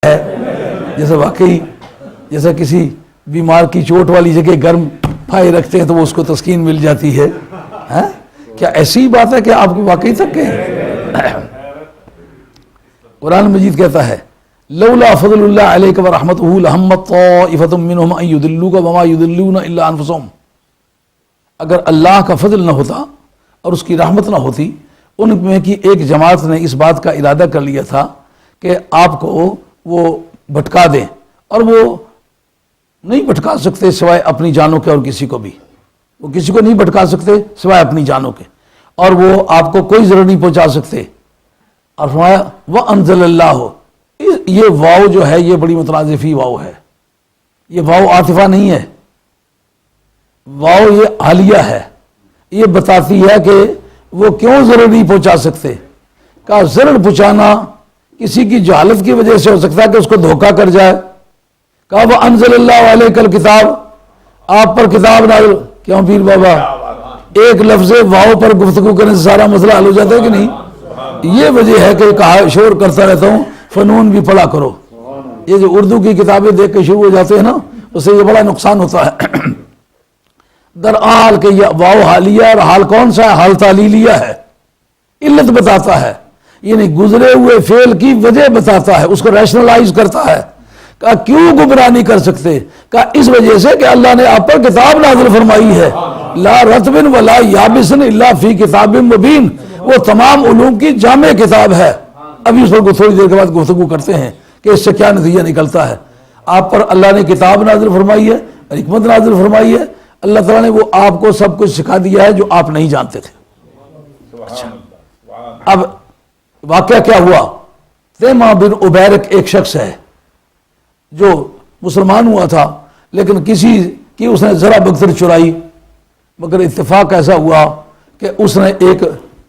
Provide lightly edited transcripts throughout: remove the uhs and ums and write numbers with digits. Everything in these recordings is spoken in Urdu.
ہے جیسے واقعی جیسا کسی بیمار کی چوٹ والی جگہ گرم پھائے رکھتے ہیں تو وہ اس کو تسکین مل جاتی ہے. کیا ایسی بات ہے کہ آپ کو واقعی تک کہیں؟ قرآن مجید کہتا ہے لولا فضل اللہ علیک ورحمتہ لہمت طائفۃ منہم ان یضلوک وما یضلون الا انفسہم. اگر اللہ کا فضل نہ ہوتا اور اس کی رحمت نہ ہوتی، ان میں کی ایک جماعت نے اس بات کا ارادہ کر لیا تھا کہ آپ کو وہ بھٹکا دیں، اور وہ نہیں بھٹکا سکتے سوائے اپنی جانوں کے، اور کسی کو بھی وہ کسی کو نہیں بھٹکا سکتے سوائے اپنی جانوں کے، اور وہ آپ کو کوئی ضرر نہیں پہنچا سکتے. اور فرمایا وَأَنزَلَ اللَّهُ، یہ واو جو ہے یہ بڑی مترادفی واو ہے، یہ واو عاطفہ نہیں ہے، واو یہ حالیہ ہے. یہ بتاتی ہے کہ وہ کیوں ضرر نہیں پہنچا سکتے. کہا ضرر پہنچانا کسی کی جہالت کی وجہ سے ہو سکتا ہے کہ اس کو دھوکہ کر جائے. کہا وَأَنزَلَ اللَّهُ عَلَيْكَ الْكِتَابَ، آپ پر کتاب نازل. کیوں پیر بابا ایک لفظ واو پر گفتگو کرنے سے سارا مسئلہ حل ہو جاتا ہے کہ نہیں؟ یہ وجہ ہے کہ کہا شور کرتا رہتا ہوں فنون بھی پڑھا کرو. یہ جو اردو کی کتابیں دیکھ کے شروع ہو جاتے ہیں نا، اس سے یہ بڑا نقصان ہوتا ہے. درحال کہ یہ واو حالیہ، اور حال کون سا ہے؟ حال تعلیلیہ ہے، علت بتاتا ہے، یعنی گزرے ہوئے فعل کی وجہ بتاتا ہے، اس کو ریشنلائز کرتا ہے. کہا کیوں گمراہ نہیں کر سکتے؟ کہا اس وجہ سے کہ اللہ نے آپ پر کتاب نازل فرمائی ہے، لا رطب ولا یابس الا فی کتاب مبین. وہ تمام علوم کی جامع کتاب ہے. ابھی اس پر تھوڑی دیر کے بعد گفتگو کرتے ہیں کہ اس سے کیا نتیجہ نکلتا ہے. آپ پر اللہ نے کتاب نازل فرمائی ہے، حکمت نازل فرمائی ہے. اللہ تعالیٰ نے وہ آپ کو سب کچھ سکھا دیا ہے جو آپ نہیں جانتے تھے. اچھا، اب واقعہ کیا ہوا؟ تیمہ بن عبیرک ایک شخص ہے جو مسلمان ہوا تھا، لیکن کسی کی اس نے ذرا بکر چرائی. مگر اتفاق ایسا ہوا کہ اس نے ایک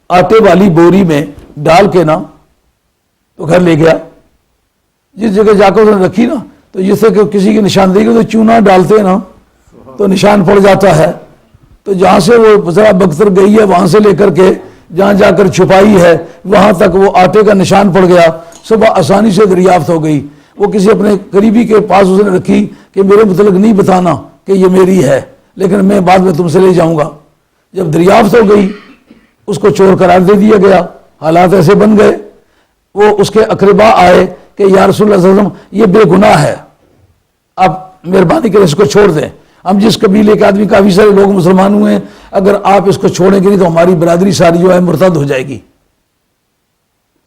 آٹے والی بوری میں ڈال کے نا تو گھر لے گیا. جس جگہ جا کر اس نے رکھی نا، تو جس سے کہ کسی کی نشاندہی کو تو چونا ڈالتے ہیں نا تو نشان پڑ جاتا ہے. تو جہاں سے وہ ذرا بکر گئی ہے وہاں سے لے کر کے جہاں جا کر چھپائی ہے وہاں تک وہ آٹے کا نشان پڑ گیا. صبح آسانی سے دریافت ہو گئی. وہ کسی اپنے قریبی کے پاس اس نے رکھی کہ میرے متعلق نہیں بتانا کہ یہ میری ہے، لیکن میں بعد میں تم سے لے جاؤں گا. جب دریافت ہو گئی اس کو چور قرار دے دیا گیا. حالات ایسے بن گئے، وہ اس کے اقربا آئے کہ یا رسول اللہ صلی اللہ علیہ وسلم یہ بے گناہ ہے، آپ مہربانی کریں اس کو چھوڑ دیں. ہم جس قبیلے کے آدمی، کافی سارے لوگ مسلمان ہوئے ہیں، اگر آپ اس کو چھوڑیں گے نہیں تو ہماری برادری ساری جو ہے مرتد ہو جائے گی.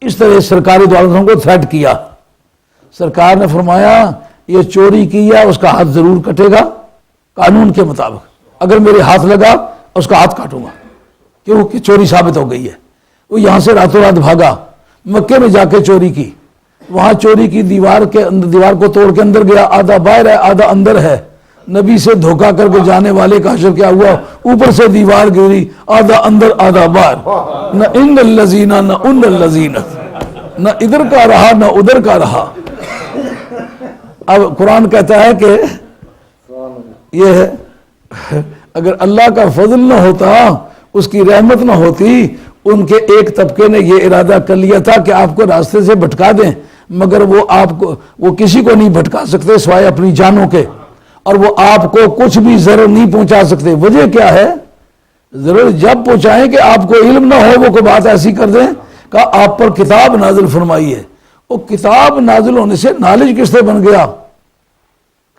اس طرح سرکار دو عالم کو تھریٹ کیا. سرکار نے فرمایا یہ چوری کی ہے، اس کا ہاتھ ضرور کٹے گا قانون کے مطابق. اگر میرے ہاتھ لگا اس کا ہاتھ کاٹوں گا، کیونکہ چوری ثابت ہو گئی ہے. وہ یہاں سے راتوں رات بھاگا، مکے میں جا کے چوری کی. وہاں چوری کی، دیوار کو توڑ کے اندر گیا، آدھا باہر ہے آدھا اندر ہے. نبی سے دھوکہ کر کے جانے والے کا حشر کیا ہوا؟ اوپر سے دیوار گری، آدھا اندر آدھا باہر. نہ ان الذین نہ ان الذین، نہ ادھر کا رہا نہ ادھر کا رہا. اب قرآن کہتا ہے کہ یہ اگر اللہ کا فضل نہ ہوتا، اس کی رحمت نہ ہوتی، ان کے ایک طبقے نے یہ ارادہ کر لیا تھا کہ آپ کو راستے سے بھٹکا دیں، مگر وہ کسی کو نہیں بھٹکا سکتے سوائے اپنی جانوں کے، اور وہ آپ کو کچھ بھی ضرر نہیں پہنچا سکتے. وجہ کیا ہے؟ ضرر جب پہنچائیں کہ آپ کو علم نہ ہو، وہ کوئی بات ایسی کر دیں کہ آپ پر کتاب نازل فرمائی ہے. وہ کتاب نازل ہونے سے نالج کس سے بن گیا؟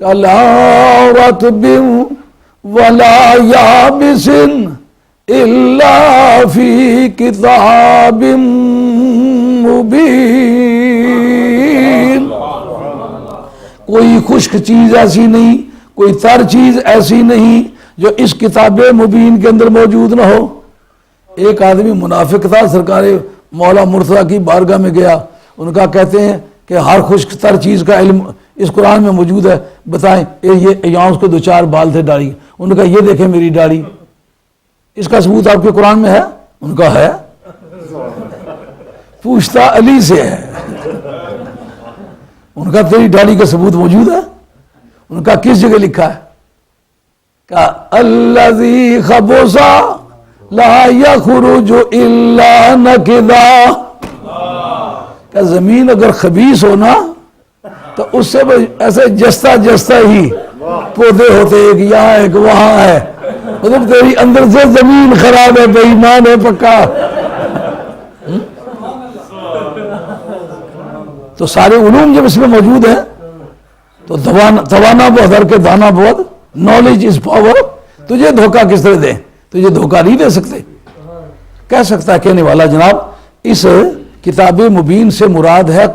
کہ لا رطب ولا یابس الا فی کتاب مبین. کوئی خشک چیز ایسی نہیں، کوئی تر چیز ایسی نہیں جو اس کتاب مبین کے اندر موجود نہ ہو. ایک آدمی منافق تھا، سرکار مولا مرتضیٰ کی بارگاہ میں گیا. ان کا کہتے ہیں کہ ہر خشک تر چیز کا علم اس قرآن میں موجود ہے، بتائیں. یہ یہاں اس کو 2-4 بال تھے داڑھی. ان کا یہ دیکھیں میری داڑھی، اس کا ثبوت آپ کے قرآن میں ہے؟ ان کا ہے. پوچھتا علی سے ہے. ان کا تیری داڑھی کا ثبوت موجود ہے؟ ان کا کس جگہ لکھا ہے؟ کہ الذی خبث لا یخرج الا نکدا. کہ زمین اگر خبیث ہونا تو اس سے ایسے جستا جستا ہی پودے ہوتے، ایک یہاں ایک وہاں ہے، مطلب تیری اندر سے زمین خراب ہے، بے ایمان ہے پکا۔ تو سارے علوم جب اس میں موجود ہیں تو توانا بہت در کے دانا بہت، نالج از پاور۔ تجھے دھوکہ کس طرح دیں؟ تجھے دھوکہ نہیں دے سکتے۔ کہہ سکتا ہے کہنے والا جناب اس کتاب مبین سے مراد ہے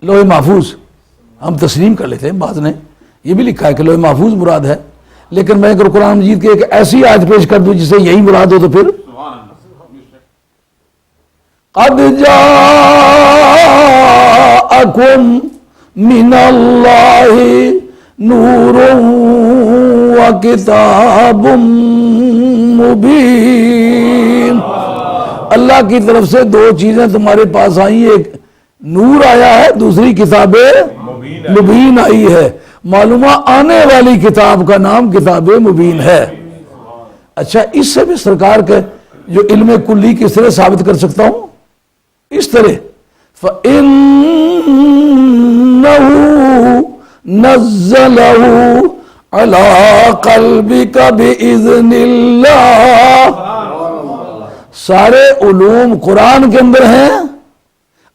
لوح محفوظ، ہم تسلیم کر لیتے ہیں، بعض نے یہ بھی لکھا ہے کہ لوح محفوظ مراد ہے، لیکن میں اگر قرآن مجید کی ایک ایسی آیت پیش کر دوں جسے یہی مراد ہو تو پھر قد جاءکم من اللہ نور وکتاب مبین، اللہ کی طرف سے دو چیزیں تمہارے پاس آئی، ایک نور آیا ہے، دوسری کتاب مبین آئی ہے۔ معلومہ آنے والی کتاب کا نام کتاب مبین ہے۔ اچھا، اس سے بھی سرکار کے جو علم کلی کس طرح ثابت کر سکتا ہوں؟ اس طرح فَإِنَّهُ نَزَّلَهُ عَلَىٰ قَلْبِكَ بِإِذْنِ اللَّهِ، سارے علوم قرآن کے اندر ہیں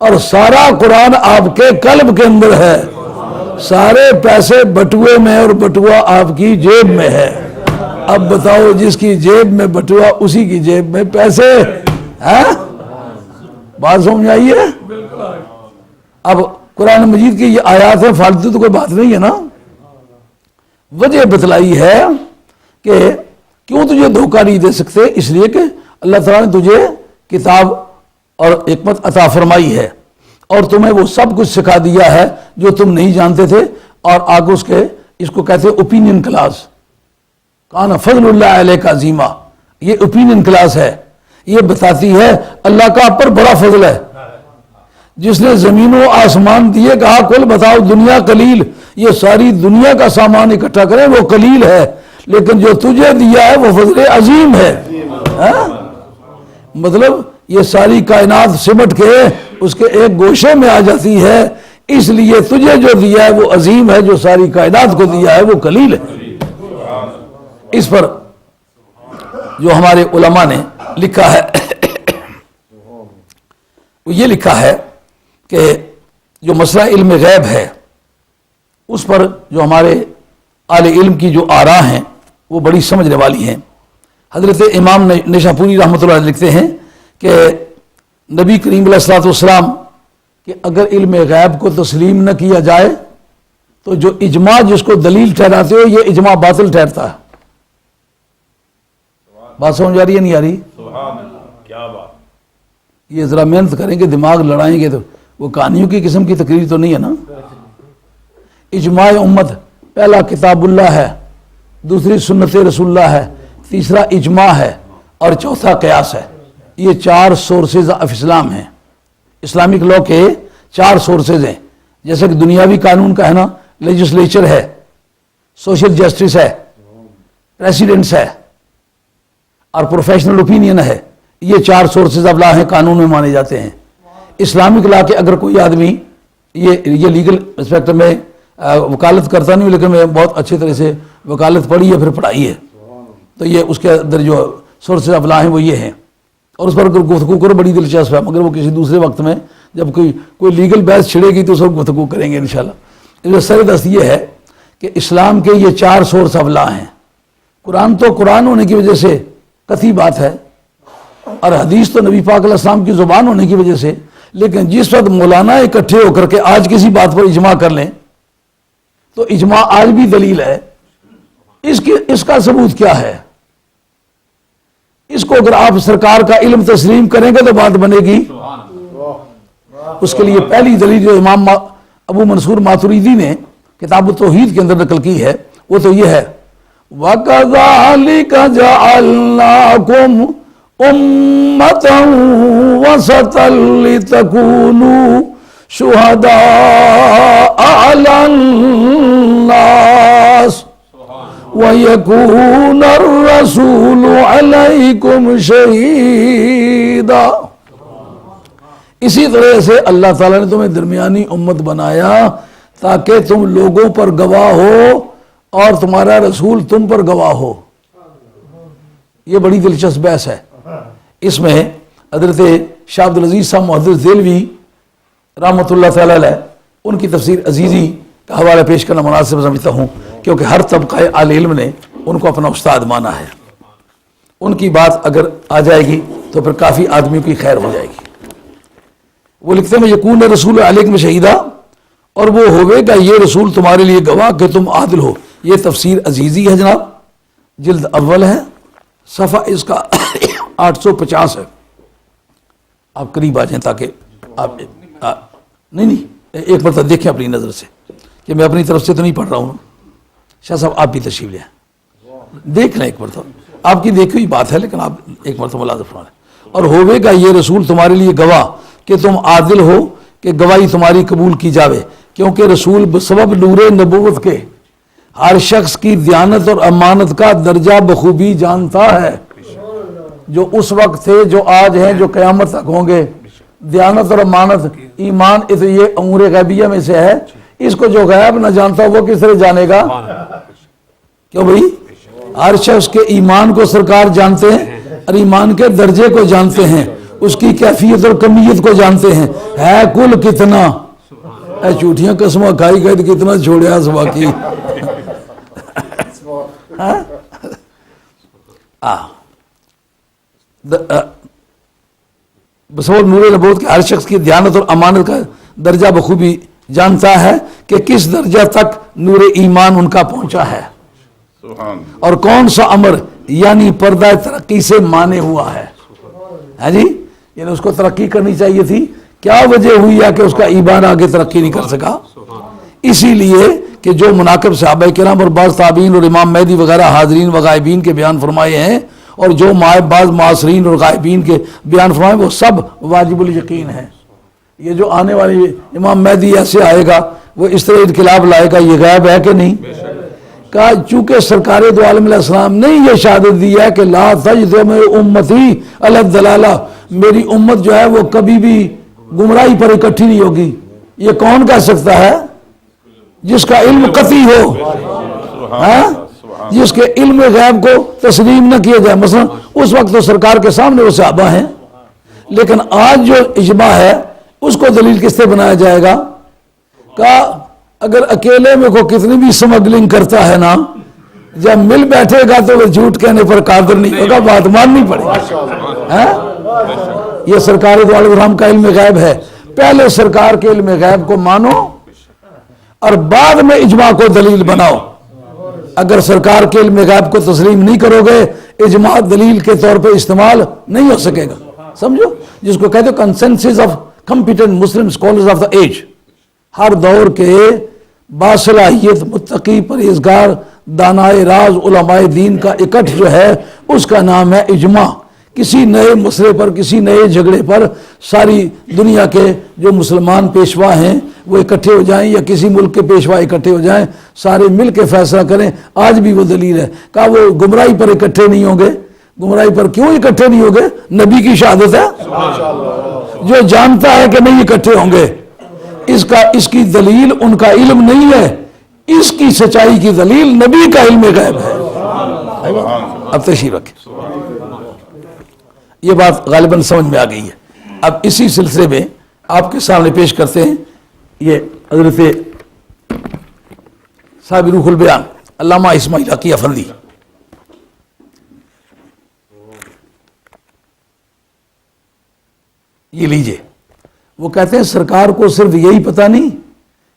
اور سارا قرآن آپ کے قلب کے اندر ہے، سارے پیسے بٹوے میں اور بٹوا آپ کی جیب میں ہے۔ اب بتاؤ، جس کی جیب میں بٹوا اسی کی جیب میں پیسے ہیں؟ بات سمجھ آئی ہے؟ اب قرآن مجید کی یہ آیات ہیں، فالتو تو کوئی بات نہیں ہے نا۔ وجہ بتلائی ہے کہ کیوں تجھے دھوکہ نہیں دے سکتے، اس لیے کہ اللہ تعالیٰ نے تجھے کتاب اور حکمت عطا فرمائی ہے اور تمہیں وہ سب کچھ سکھا دیا ہے جو تم نہیں جانتے تھے، اور آگے اس کو کہتے ہیں اوپینین کلاس، کان فضل اللہ علیہ کا عظیمہ، یہ اوپینین کلاس ہے، یہ بتاتی ہے اللہ کا آپ پر بڑا فضل ہے۔ جس نے زمین و آسمان دیے، کہا کل بتاؤ دنیا قلیل، یہ ساری دنیا کا سامان اکٹھا کریں وہ قلیل ہے، لیکن جو تجھے دیا ہے وہ فضل عظیم ہے۔ مطلب یہ ساری کائنات سمٹ کے اس کے ایک گوشے میں آ جاتی ہے، اس لیے تجھے جو دیا ہے وہ عظیم ہے، جو ساری کائنات کو دیا ہے وہ قلیل ہے۔ اس پر جو ہمارے علماء نے لکھا ہے وہ یہ لکھا ہے کہ جو مسئلہ علم غیب ہے اس پر جو ہمارے اہل علم کی جو آراء ہیں وہ بڑی سمجھنے والی ہیں۔ حضرت امام نشاپوری رحمۃ اللہ علیہ لکھتے ہیں کہ نبی کریم علیہ الصلوۃ والسلام کہ اگر علم غیب کو تسلیم نہ کیا جائے تو جو اجماع جس کو دلیل ٹھہراتے ہو یہ اجماع باطل ٹھہرتا ہے۔ بات سمجھ آ رہی ہے نہیں آ رہی؟ کیا بات! یہ ذرا محنت کریں گے، دماغ لڑائیں گے تو وہ کہانیوں کی قسم کی تقریر تو نہیں ہے نا۔ اجماع امت پہلا کتاب اللہ ہے، دوسری سنت رسول اللہ ہے، تیسرا اجماع ہے اور چوتھا قیاس ہے۔ یہ 4 سورسز آف اسلام ہیں، اسلامک لا کے 4 سورسز ہیں، جیسے کہ دنیاوی قانون کا ہے نا، لیجسلیچر ہے، سوشل جسٹس ہے، پریسیڈنٹس ہے اور پروفیشنل اوپینین ہے۔ یہ 4 سورسز آف لا ہیں، قانون میں مانے جاتے ہیں۔ اسلامک لا کے اگر کوئی آدمی یہ لیگل اسپیکٹ میں وکالت کرتا نہیں، لیکن میں بہت اچھی طرح سے وکالت پڑھی ہے، پھر پڑھائی ہے، تو یہ اس کے اندر جو سورسز آف لا ہیں وہ یہ ہیں، اور اس پر اگر گفتگو کرو بڑی دلچسپ ہے، مگر وہ کسی دوسرے وقت میں جب کوئی لیگل بحث چھڑے گی تو اس وقت گفتگو کریں گے انشاءاللہ۔ اس میں سر دست یہ ہے کہ اسلام کے یہ 4 سورس آف لا ہیں۔ قرآن تو قرآن ہونے کی وجہ سے قطعی بات ہے، اور حدیث تو نبی پاک علیہ السلام کی زبان ہونے کی وجہ سے، لیکن جس وقت مولانا اکٹھے ہو کر کے آج کسی بات پر اجماع کر لیں تو اجماع آج بھی دلیل ہے۔ اس کا ثبوت کیا ہے؟ اس کو اگر آپ سرکار کا علم تسلیم کریں گے تو بات بنے گی۔ اس کے لیے پہلی دلیل جو امام ابو منصور ماتریدی نے کتاب التوحید کے اندر نقل کی ہے وہ تو یہ ہے، وَكَذَلِكَ جَعَلْنَاكُمْ أُمَّةً وَسَطًا لِتَكُونُوا شُهَدَاءَ عَلَى النَّاسِ وَيَكُونَ الرَّسُولُ عَلَيْكُمْ شَهِيدًا۔ اسی طرح سے اللہ تعالیٰ نے تمہیں درمیانی امت بنایا تاکہ تم لوگوں پر گواہ ہو اور تمہارا رسول تم پر گواہ ہو. یہ بڑی دلچسپ بحث ہے. اس میں حضرت شاہ عبد العزیز صاحب محدث دہلوی رحمۃ اللہ تعالی علیہ ان کی تفسیر عزیزی کا حوالہ پیش کرنا مناسب سمجھتا ہوں، کیونکہ ہر طبقہ اہل علم نے ان کو اپنا استاد مانا ہے. ان کی بات اگر آ جائے گی تو پھر کافی آدمیوں کی خیر ہو جائے گی. وہ لکھتے ہیں یکون رسول علیکم شہیدہ، اور وہ ہوئے گا یہ رسول تمہارے لیے گواہ کہ تم عادل ہو. یہ تفسیر عزیزی ہے جناب، جلد اول ہے، صفحہ اس کا 850 ہے. آپ قریب آ جائیں تاکہ آپ نہیں ایک مرتبہ دیکھیں اپنی نظر سے، کہ میں اپنی طرف سے تو نہیں پڑھ رہا ہوں. شاہ صاحب آپ بھی تشریف لیں، دیکھ لیں ایک مرتبہ. آپ کی دیکھی ہوئی بات ہے لیکن آپ ایک مرتبہ ملاحظہ فرمائیں. اور ہوئے گا یہ رسول تمہارے لیے گواہ کہ تم عادل ہو، کہ گواہی تمہاری قبول کی جاوے، کیونکہ رسول بسبب نور نبوت کے ہر شخص کی دیانت اور امانت کا درجہ بخوبی جانتا ہے. جو اس وقت تھے، جو آج ہیں، جو قیامت تک ہوں گے. دیانت اور امانت، ایمان، اس یہ امور غیبیہ میں سے ہے. اس کو جو غیب نہ جانتا وہ کس طرح جانے گا؟ کیوں بھائی؟ ہر شخص کے ایمان کو سرکار جانتے ہیں اور ایمان کے درجے کو جانتے ہیں، اس کی کیفیت اور کمیت کو جانتے ہیں. ہے کل کتنا، اے جھوٹیاں قسمیں کھائی گئے تو کتنا چھوڑیا سوا کی. بسبب نور نبوت کے ہر شخص کی دیانت اور امانت کا درجہ بخوبی جانتا ہے کہ کس درجہ تک نور ایمان ان کا پہنچا ہے، اور کون سا امر یعنی پردہ ترقی سے مانے ہوا ہے. ہاں جی، یعنی اس کو ترقی کرنی چاہیے تھی، کیا وجہ ہوئی ہے کہ اس کا ایمان آگے ترقی نہیں کر سکا؟ اسی لیے کہ جو مناقب صحابہ کرام اور بعض تابعین اور امام مہدی وغیرہ حاضرین و غائبین کے بیان فرمائے ہیں، اور جو بعض معاصرین اور غائبین کے بیان فرمائے، وہ سب واجب الیقین ہیں. یہ جو آنے والی امام مہدی ایسے آئے گا، وہ اس طرح انقلاب لائے گا، یہ غیب ہے کہ نہیں؟ کہا چونکہ سرکار دو عالم علیہ السلام نے یہ شہادت دی ہے کہ لا تجتمع امتی علی الضلالہ، میری امت جو ہے وہ کبھی بھی گمراہی پر اکٹھی نہیں ہوگی. یہ کون کہہ سکتا ہے؟ جس کا علم قطعی ہو، جس کے علم غیب کو تسلیم نہ کیا جائے. مثلا اس وقت تو سرکار کے سامنے وہ صحابہ ہیں، لیکن آج جو اجماع ہے اس کو دلیل کس سے بنایا جائے گا؟ کہا اگر اکیلے میں کو کتنی بھی سمگلنگ کرتا ہے نا، جب مل بیٹھے گا تو وہ جھوٹ کہنے پر قادر نہیں ہوگا، بات ماننی پڑے گی. یہ سرکار دو عالم السلام کا علم غیب ہے. پہلے سرکار کے علم غیب کو مانو اور بعد میں اجماع کو دلیل بناؤ. اگر سرکار کے علم غیب کو تسلیم نہیں کرو گے، اجماع دلیل کے طور پہ استعمال نہیں ہو سکے گا. سمجھو، جس کو کہتے ہیں consensus of competent Muslim scholars of the age. ہر دور کے باصلاحیت متقی پرہیزگار دانائے راز علماء دین کا اکٹھ جو ہے اس کا نام ہے اجماع. کسی نئے مسئلے پر، کسی نئے جھگڑے پر ساری دنیا کے جو مسلمان پیشوا ہیں وہ اکٹھے ہو جائیں، یا کسی ملک کے پیشوا اکٹھے ہو جائیں، سارے مل کے فیصلہ کریں. آج بھی وہ دلیل ہے. کہا وہ گمراہی پر اکٹھے نہیں ہوں گے. گمراہی پر کیوں اکٹھے نہیں ہوں گے؟ نبی کی شہادت ہے. جو جانتا ہے کہ نہیں اکٹھے ہوں گے، اس کی دلیل ان کا علم نہیں ہے، اس کی سچائی کی دلیل نبی کا علم غیب ہے. اب تشریف رکھیں. یہ بات غالباً سمجھ میں آ گئی ہے. اب اسی سلسلے میں آپ کے سامنے پیش کرتے ہیں یہ حضرت صاحب روح البیان علامہ اسماعیل حقی افندی. یہ لیجئے. وہ کہتے ہیں سرکار کو صرف یہی پتہ نہیں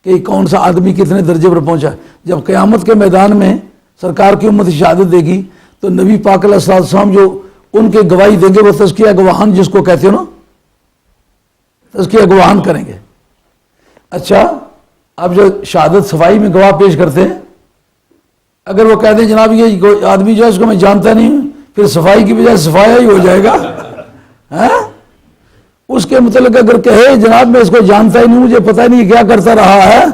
کہ کون سا آدمی کتنے درجے پر پہنچا. جب قیامت کے میدان میں سرکار کی امت شہادت دے گی تو نبی پاک علیہ السلام جو ان کے گواہی دیں گے، وہ تزکیہ گواہان جس کو کہتے ہو نا، تزکیہ گواہان کریں گے. اچھا، اب جو شہادت صفائی میں گواہ پیش کرتے ہیں، اگر وہ کہتے ہیں جناب یہ آدمی جو ہے اس کو میں جانتا نہیں ہوں، پھر صفائی کی بجائے صفایا ہی ہو جائے گا. اس کے متعلق اگر کہے جناب میں اس کو جانتا ہی نہیں، مجھے پتہ نہیں کیا کرتا رہا ہے،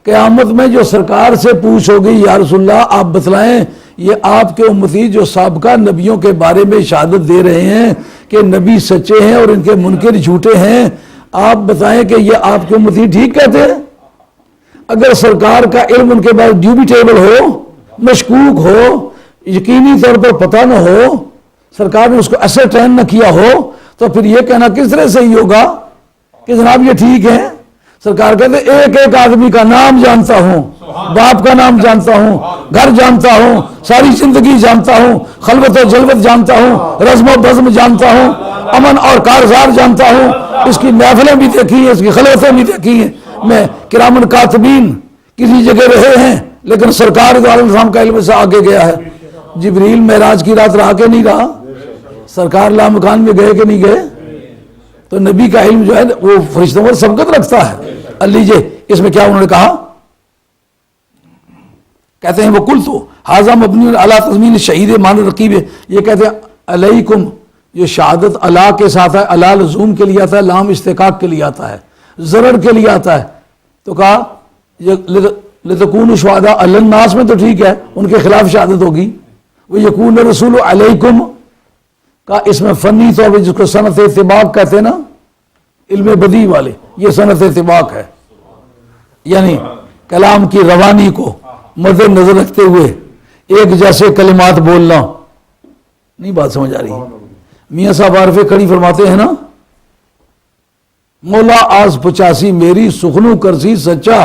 قیامت میں جو سرکار سے پوچھ ہوگی یا رسول اللہ آپ بتلائیں یہ آپ کے امتی جو سابقہ نبیوں کے بارے میں شہادت دے رہے ہیں کہ نبی سچے ہیں اور ان کے منکر جھوٹے ہیں، آپ بتائیں کہ یہ آپ کے امتی ٹھیک کہتے ہیں؟ اگر سرکار کا علم ان کے بعد ڈیوبیٹیبل ہو، مشکوک ہو، یقینی طور پر پتہ نہ ہو، سرکار نے اس کو اسرٹین نہ کیا ہو، تو پھر یہ کہنا کس طرح صحیح ہوگا کہ جناب یہ ٹھیک ہے؟ سرکار کہتے ایک ایک آدمی کا نام جانتا ہوں، باپ کا نام جانتا ہوں، گھر جانتا ہوں، ساری زندگی جانتا ہوں، خلوت و جلوت جانتا ہوں، رزم و بزم جانتا ہوں، امن اور کارزار جانتا ہوں، اس کی محفلیں بھی دیکھی ہیں، اس کی خلوتیں بھی دیکھی ہیں، میں کرامن کاتبین کسی جگہ رہے ہیں، لیکن سرکار دو عالم السلام کا علم سے آگے گیا ہے۔ جبریل معراج کی رات رہا کہ نہیں رہا؟ سرکار لامکان میں گئے کہ نہیں گئے؟ تو نبی کا علم جو ہے وہ فرشتوں پر سبقت رکھتا ہے۔ لیجیے اس میں کیا انہوں نے کہا، کہتے ہیں وہ کل تو حاضہ مبنی علی تضمین شہید مان رقیب، یہ کہتے ہیں علیکم، یہ شہادت اللہ کے ساتھ ہے، اللہ لزوم کے لیے آتا ہے، لام استحقاق کے لیے آتا ہے، ضرر کے لیے آتا ہے، تو کہا لتکون شہداء علی الناس میں تو ٹھیک ہے، ان کے خلاف شہادت ہوگی، وہ یکون رسول علیکم کا اس میں فنی طور پہ جس کو صنعت اتباق کہتے ہیں نا، علم بدیع والے، یہ صنعت اتباق ہے، یعنی کلام کی روانی کو مد نظر رکھتے ہوئے ایک جیسے کلمات بولنا۔ نہیں بات سمجھ آ رہی؟ میاں صاحب عارف کھڑی فرماتے ہیں نا، مولا آز 85 میری سخنو کرسی سچا،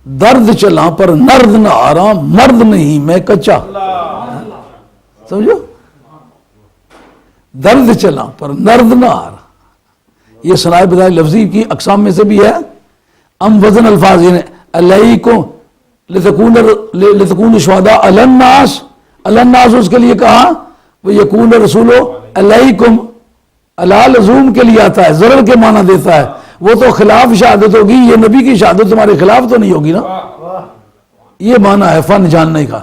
درد چلا پر نرد نہ آرام، مرد نہیں میں کچا، سمجھو، درد چلا پر نرد نہ آرام، یہ صنائع بدائع لفظی کی اقسام میں سے بھی ہے۔ ام وزن الفاظ یعنی علیکم لتکون شہداء علی الناس، علی الناس اس کے لیے کہا، وہ یکون رسول علیکم علی لزوم کے لیے آتا ہے، ضرر کے معنی دیتا ہے، وہ تو خلاف شہادت ہوگی، یہ نبی کی شہادت تمہارے خلاف تو نہیں ہوگی نا، یہ معنی ہے فن جاننے کا،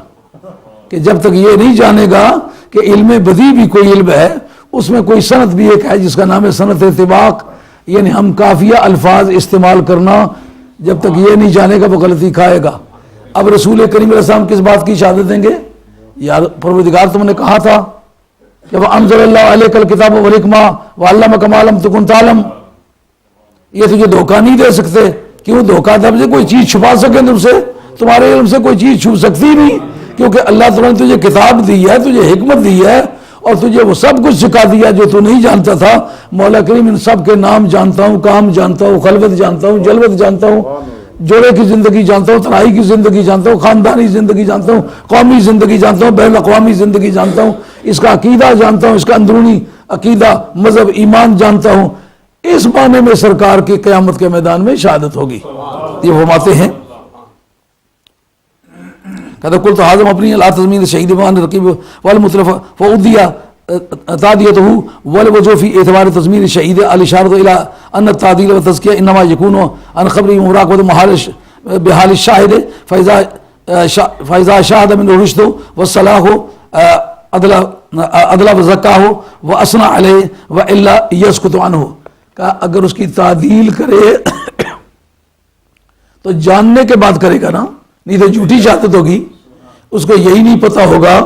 کہ جب تک یہ نہیں جانے گا کہ علم بدیع بھی کوئی علم ہے، اس میں کوئی صنعت بھی ایک ہے جس کا نام ہے صنعت اتباق، یعنی ہم کافیہ الفاظ استعمال کرنا، جب تک یہ نہیں جانے گا وہ غلطی کھائے گا۔ اب رسول کریم علیہ السلام کس بات کی شہادت دیں گے؟ یار پروردگار تم نے کہا تھا کہ وَأَنزَلَ اللَّهُ عَلَيْكَ الْكِتَابَ وَالْحِكْمَةَ وَعَلَّمَكَ مَا لَمْ تَكُنْ تَعْلَمْ، یہ تجھے دھوکہ نہیں دے سکتے، کیوں دھوکہ دب سے کوئی چیز چھپا سکیں تم سے؟ تمہارے علم سے کوئی چیز چھپ سکتی نہیں، کیونکہ اللہ تعالیٰ نے تجھے کتاب دی ہے، تجھے حکمت دی ہے، اور تجھے وہ سب کچھ سکھا دیا جو تو نہیں جانتا تھا۔ مولا کریم ان سب کے نام جانتا ہوں، کام جانتا ہوں، خلوت جانتا ہوں، جلوت جانتا ہوں، جوڑے کی زندگی جانتا ہوں، تنہائی کی زندگی جانتا ہوں، خاندانی زندگی جانتا ہوں، قومی زندگی جانتا ہوں، بین الاقوامی زندگی جانتا ہوں، اس کا عقیدہ جانتا ہوں، اس کا اندرونی عقیدہ مذہب ایمان جانتا ہوں۔ اس معنی میں سرکار کی قیامت کے میدان میں شہادت ہوگی۔ یہ فرماتے ہیں کہتے کل تو حاضم اپنی لا تضمین شہید مان رقیب والمطرف فعودیہ تعدیتہ والوجہ فی اعتبار تضمین شہید الاشارۃ الی ان التعدیل والتزکیہ انما یکون عن خبر مراقبۃ محال بحال الشاہد فاذا شاہد من الرشد والصلاح عدل وزکاہ واثنى علیہ والا یسکت عنہ، کہ اگر اس کی تعدیل کرے تو جاننے کے بعد کرے گا نا، نہیں تو جھوٹی شہادت ہوگی، اس کو یہی نہیں پتا ہوگا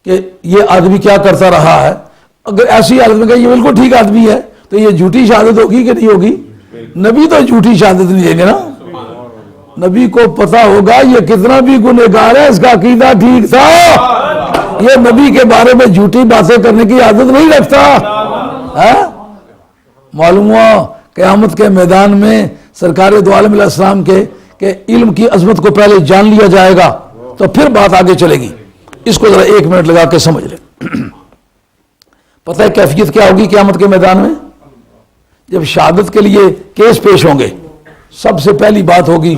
کہ یہ آدمی کیا کرتا رہا ہے، اگر ایسی حالت میں کہ یہ بالکل ٹھیک آدمی ہے تو یہ جھوٹی شہادت ہوگی کہ نہیں ہوگی؟ نبی تو جھوٹی شہادت نہیں دیں گے نا، نبی کو پتا ہوگا یہ کتنا بھی گنہگار ہے، اس کا عقیدہ ٹھیک تھا، یہ نبی کے بارے میں جھوٹی باتیں کرنے کی عادت نہیں رکھتا ہے۔ معلوم ہوا قیامت کے میدان میں سرکار دو عالم علیہ السلام کے کہ علم کی عظمت کو پہلے جان لیا جائے گا تو پھر بات آگے چلے گی۔ اس کو ذرا 1 منٹ لگا کے سمجھ لیں۔ پتہ ہے کیفیت کیا ہوگی قیامت کے میدان میں؟ جب شہادت کے لیے کیس پیش ہوں گے، سب سے پہلی بات ہوگی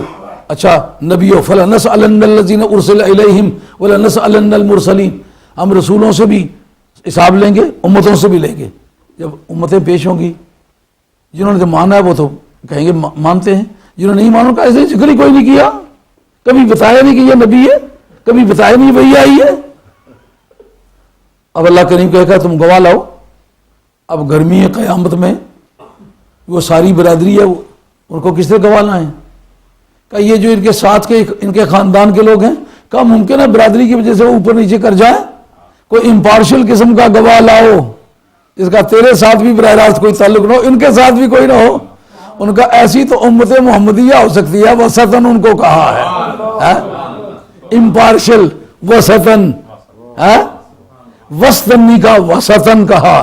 اچھا نبیو فَلَنَسْأَلَنَّ الَّذِينَ أُرْسِلَ إِلَيْهِمْ وَلَنَسْأَلَنَّ الْمُرْسَلِينَ، ہم رسولوں سے بھی حساب لیں گے، امتوں سے بھی لیں گے۔ جب امتیں پیش ہوں گی، جنہوں نے مانا ہے وہ تو کہیں گے مانتے ہیں، جنہوں نے نہیں مانا کا ایسے ذکر ہی کوئی نہیں کیا، کبھی بتایا نہیں کہ یہ نبی ہے، کبھی بتایا نہیں وہی آئی ہے۔ اب اللہ کریم کہے گا تم گواہ لاؤ۔ اب گرمی ہے قیامت میں، وہ ساری برادری ہے، ان کو کس طرح گواہ لائیں؟ کہ یہ جو ان کے ساتھ کے ان کے خاندان کے لوگ ہیں، کیا ممکن ہے برادری کی وجہ سے وہ اوپر نیچے کر جائیں؟ کوئی امپارشل قسم کا گواہ لاؤ جس کا تیرے ساتھ بھی براہ راست کوئی تعلق نہ ہو، ان کے ساتھ بھی کوئی نہ ہو، ان کا ایسی تو امت محمدیہ ہو سکتی ہے، وسطن ان کو کہا ہے، امپارشل وسطن، وسطنی کا وسطن کہا،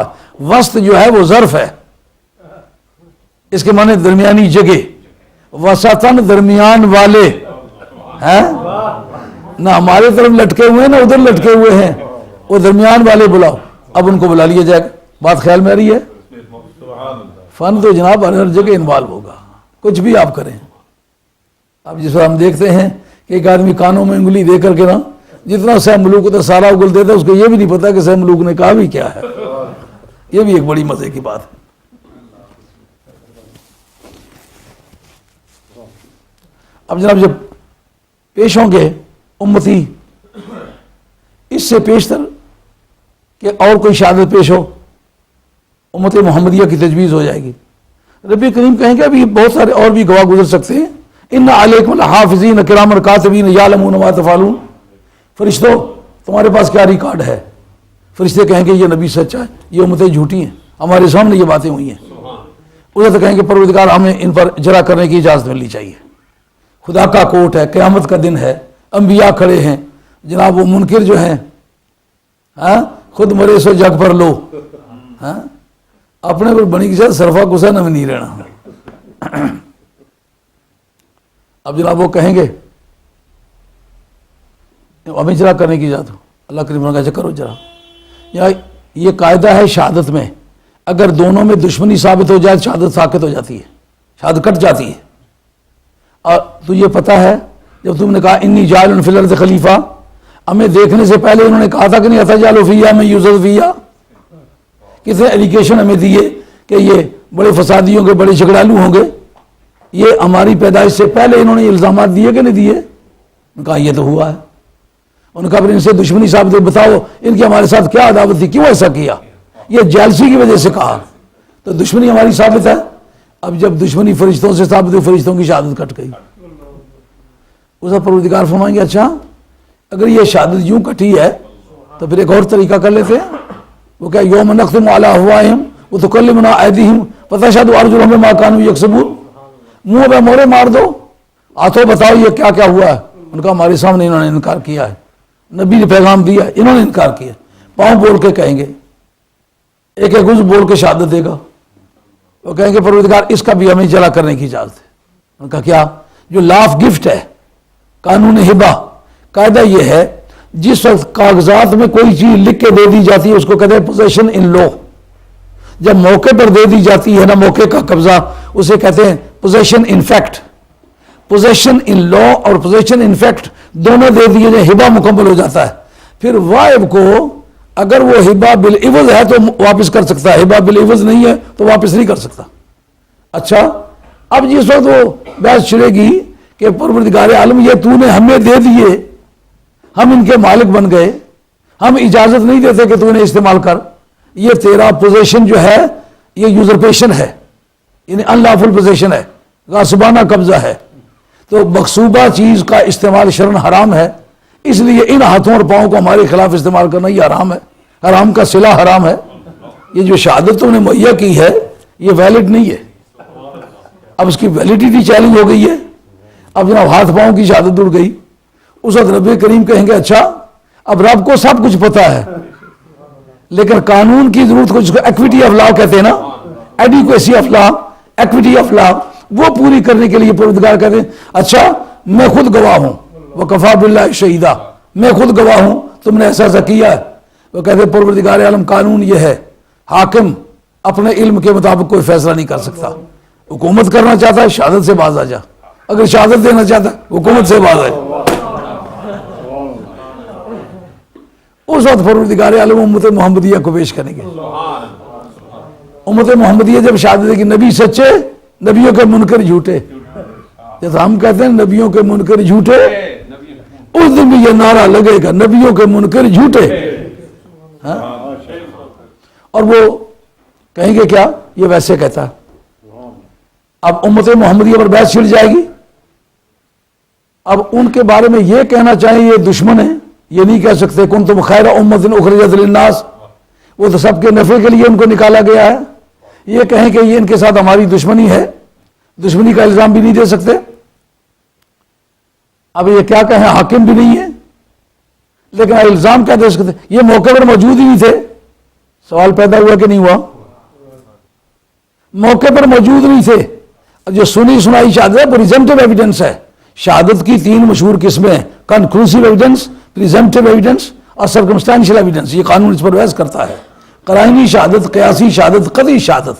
وسط جو ہے وہ ظرف ہے، اس کے معنی درمیانی جگہ، وسطن درمیان والے ہیں، نہ ہمارے طرف لٹکے ہوئے ہیں نہ ادھر لٹکے ہوئے ہیں، وہ درمیان والے بلاؤ۔ اب ان کو بلا لیا جائے گا، بات خیال میں آ رہی ہے؟ فن تو جناب ہر جگہ انوالو ہوگا، کچھ بھی آپ کریں۔ اب جس وقت ہم دیکھتے ہیں کہ ایک آدمی کانوں میں انگلی دے کر کے نا جتنا سہ ملوک ہوتا سارا اگل دیتا ہے، اس کو یہ بھی نہیں پتا کہ سہ ملوک نے کہا بھی کیا ہے، یہ بھی ایک بڑی مزے کی بات ہے۔ اب جناب جب پیش ہوں گے امتی، اس سے پیشتر کہ اور کوئی شہادت پیش ہو، امت محمدیہ کی تجویز ہو جائے گی۔ ربی کریم کہیں گے ابھی بہت سارے اور بھی گواہ گزر سکتے ہیں، ان علیکم لحافظین کراما کاتبین یعلمون ما تفعلون، فرشتوں تمہارے پاس کیا ریکارڈ ہے؟ فرشتے کہیں گے یہ نبی سچا ہے، یہ امتیں جھوٹی ہیں، ہمارے سامنے یہ باتیں ہوئی ہیں۔ ادھر تو کہیں گے پروردگار ہمیں ان پر جرا کرنے کی اجازت ملنی چاہیے، خدا کا کوٹ ہے، قیامت کا دن ہے، انبیاء کھڑے ہیں، جناب وہ منکر جو ہیں خود مرے سو جگ پر لو، اپنے پر بنی کی ساتھ صرفہ گسا نہ نہیں رہنا۔ اب جناب وہ کہیں گے ہمیں جرا کرنے کی اجازت ہو، اللہ کریم نے کہا کرو جرا۔ یا یہ قاعدہ ہے شہادت میں، اگر دونوں میں دشمنی ثابت ہو جائے شہادت ساقط ہو جاتی ہے، شہادت کٹ جاتی ہے۔ اور تو یہ پتہ ہے جب تم نے کہا انی جاعل فی الارض خلیفہ، ہمیں دیکھنے سے پہلے انہوں نے کہا تھا کہ نہیں اتجعل فیہا من یفسد فیہا، کتنے ایلیگیشن ہمیں دیے کہ یہ بڑے فسادی ہوں گے، بڑے جھگڑالو ہوں گے، یہ ہماری پیدائش سے پہلے انہوں نے الزامات دیے کہ نہیں دیے؟ انہوں نے کہا یہ تو ہوا ہے۔ انہوں نے کہا پھر ان سے دشمنی ثابت ہے، بتاؤ ان کی ہمارے ساتھ کیا عداوت تھی، کیوں ایسا کیا؟ یہ جیلسی کی وجہ سے کہا، تو دشمنی ہماری ثابت ہے۔ اب جب دشمنی فرشتوں سے ثابت ہوئی، فرشتوں کی شہادت کٹ گئی۔ اس کا پروردگار فرمائیں گے اچھا اگر یہ شہادت یوں کٹی ہے تو پھر ایک اور طریقہ کر لیتے ہیں، وہ کیا یوم نختم علی افواہہم وتکلمنا ایدیہم وتشہد ارجلہم بما کانوا یکسبون، منہ پہ مورے مار دو، ہاتھوں بتاؤ یہ کیا کیا ہوا ہے۔ ان کا ہمارے سامنے انہوں نے انکار کیا ہے، نبی نے پیغام دیا، انہوں نے انکار کیا، پاؤں بول کے کہیں گے، ایک ایک عضو بول کے شہادت دے گا۔ وہ کہیں گے پروردگار اس کا بھی ہمیں جلا کرنے کی اجازت ہے۔ ان کا کیا؟ جو لا آف گفٹ ہے، قانون ہبہ، قاعدہ یہ ہے جس وقت کاغذات میں کوئی چیز لکھ کے دے دی جاتی ہے اس کو کہتے ہیں پوزیشن ان لو، جب موقع پر دے دی جاتی ہے نا موقع کا قبضہ، اسے کہتے ہیں position in fact. Position in law اور پوزیشن ان فیکٹ دونوں دے دیے جائیں ہبہ مکمل ہو جاتا ہے۔ پھر واہب کو اگر وہ ہبہ بالعوض ہے تو واپس کر سکتا ہے، ہبہ بالعوض نہیں ہے تو واپس نہیں کر سکتا۔ اچھا اب جس وقت وہ بحث چلے گی کہ پروردگار عالم یہ تو نے ہمیں دے دیے، ہم ان کے مالک بن گئے، ہم اجازت نہیں دیتے کہ تو انہیں استعمال کر، یہ تیرا پوزیشن جو ہے یہ یوزرپیشن ہے، یعنی انلافل پوزیشن ہے، غاصبانہ قبضہ ہے، تو مغصوبہ چیز کا استعمال شرعاً حرام ہے، اس لیے ان ہاتھوں اور پاؤں کو ہمارے خلاف استعمال کرنا یہ حرام ہے، حرام کا صلہ حرام ہے۔ یہ جو شہادت تم نے مہیا کی ہے یہ ویلڈ نہیں ہے، اب اس کی ویلیڈیٹی چیلنج ہو گئی ہے، اب جناب ہاتھ پاؤں کی شہادت اڑ گئی۔ اس وقت نبی کریم کہیں گے اچھا اب رب کو سب کچھ پتا ہے لیکن قانون کی ضرورت کو، جس کو ایکویٹی آف لا کہتے ہیں نا، adequacy of law, equity of law, وہ پوری کرنے کے لیے پروردگار کہتے ہیں اچھا میں خود گواہ ہوں، وکفیٰ باللہ شہیدا، میں خود گواہ ہوں تم نے ایسا کیا ہے۔ وہ کہتے ہیں پروردگار عالم قانون یہ ہے، حاکم اپنے علم کے مطابق کوئی فیصلہ نہیں کر سکتا، حکومت کرنا چاہتا ہے شہادت سے باز آ جا، اگر شہادت دینا چاہتا ہے حکومت سے باز آئے۔ اس وقت پروردگار عالم امت محمدیہ کو پیش کریں گے۔ امت محمدیہ جب شہادت دے گی نبی سچے، نبیوں کے منکر جھوٹے، جیسے ہم کہتے ہیں نبیوں کے منکر جھوٹے، اس دن بھی یہ نعرہ لگے گا نبیوں کے منکر جھوٹے، اور وہ کہیں گے کیا؟ یہ ویسے کہتا ہے۔ اب امت محمدیہ پر بحث چھڑ جائے گی، اب ان کے بارے میں یہ کہنا چاہیں یہ دشمن ہیں، یہ نہیں کہہ سکتے کنتم خیر امۃ اخرجت للناس، وہ تو سب کے نفع کے لیے ان کو نکالا گیا ہے۔ یہ کہیں کہ یہ ان کے ساتھ ہماری دشمنی ہے، دشمنی کا الزام بھی نہیں دے سکتے. اب یہ کیا کہیں حاکم بھی نہیں ہے لیکن الزام کیا دے سکتے؟ یہ موقع پر موجود ہی نہیں تھے. سوال پیدا ہوا کہ نہیں ہوا؟ موقع پر موجود نہیں تھے. جو سنی سنائی شہادت ہے پریزمپٹیو ایویڈنس ہے. شہادت کی 3 مشہور قسمیں ہیں: کنکلوسیو ایویڈنس، پریزمپٹیو ایویڈنس اور سرکمسٹانشل ایویڈنس. یہ قانون اس پر بحث کرتا ہے. قرائنی شہادت، قیاسی شہادت، قطعی شہادت.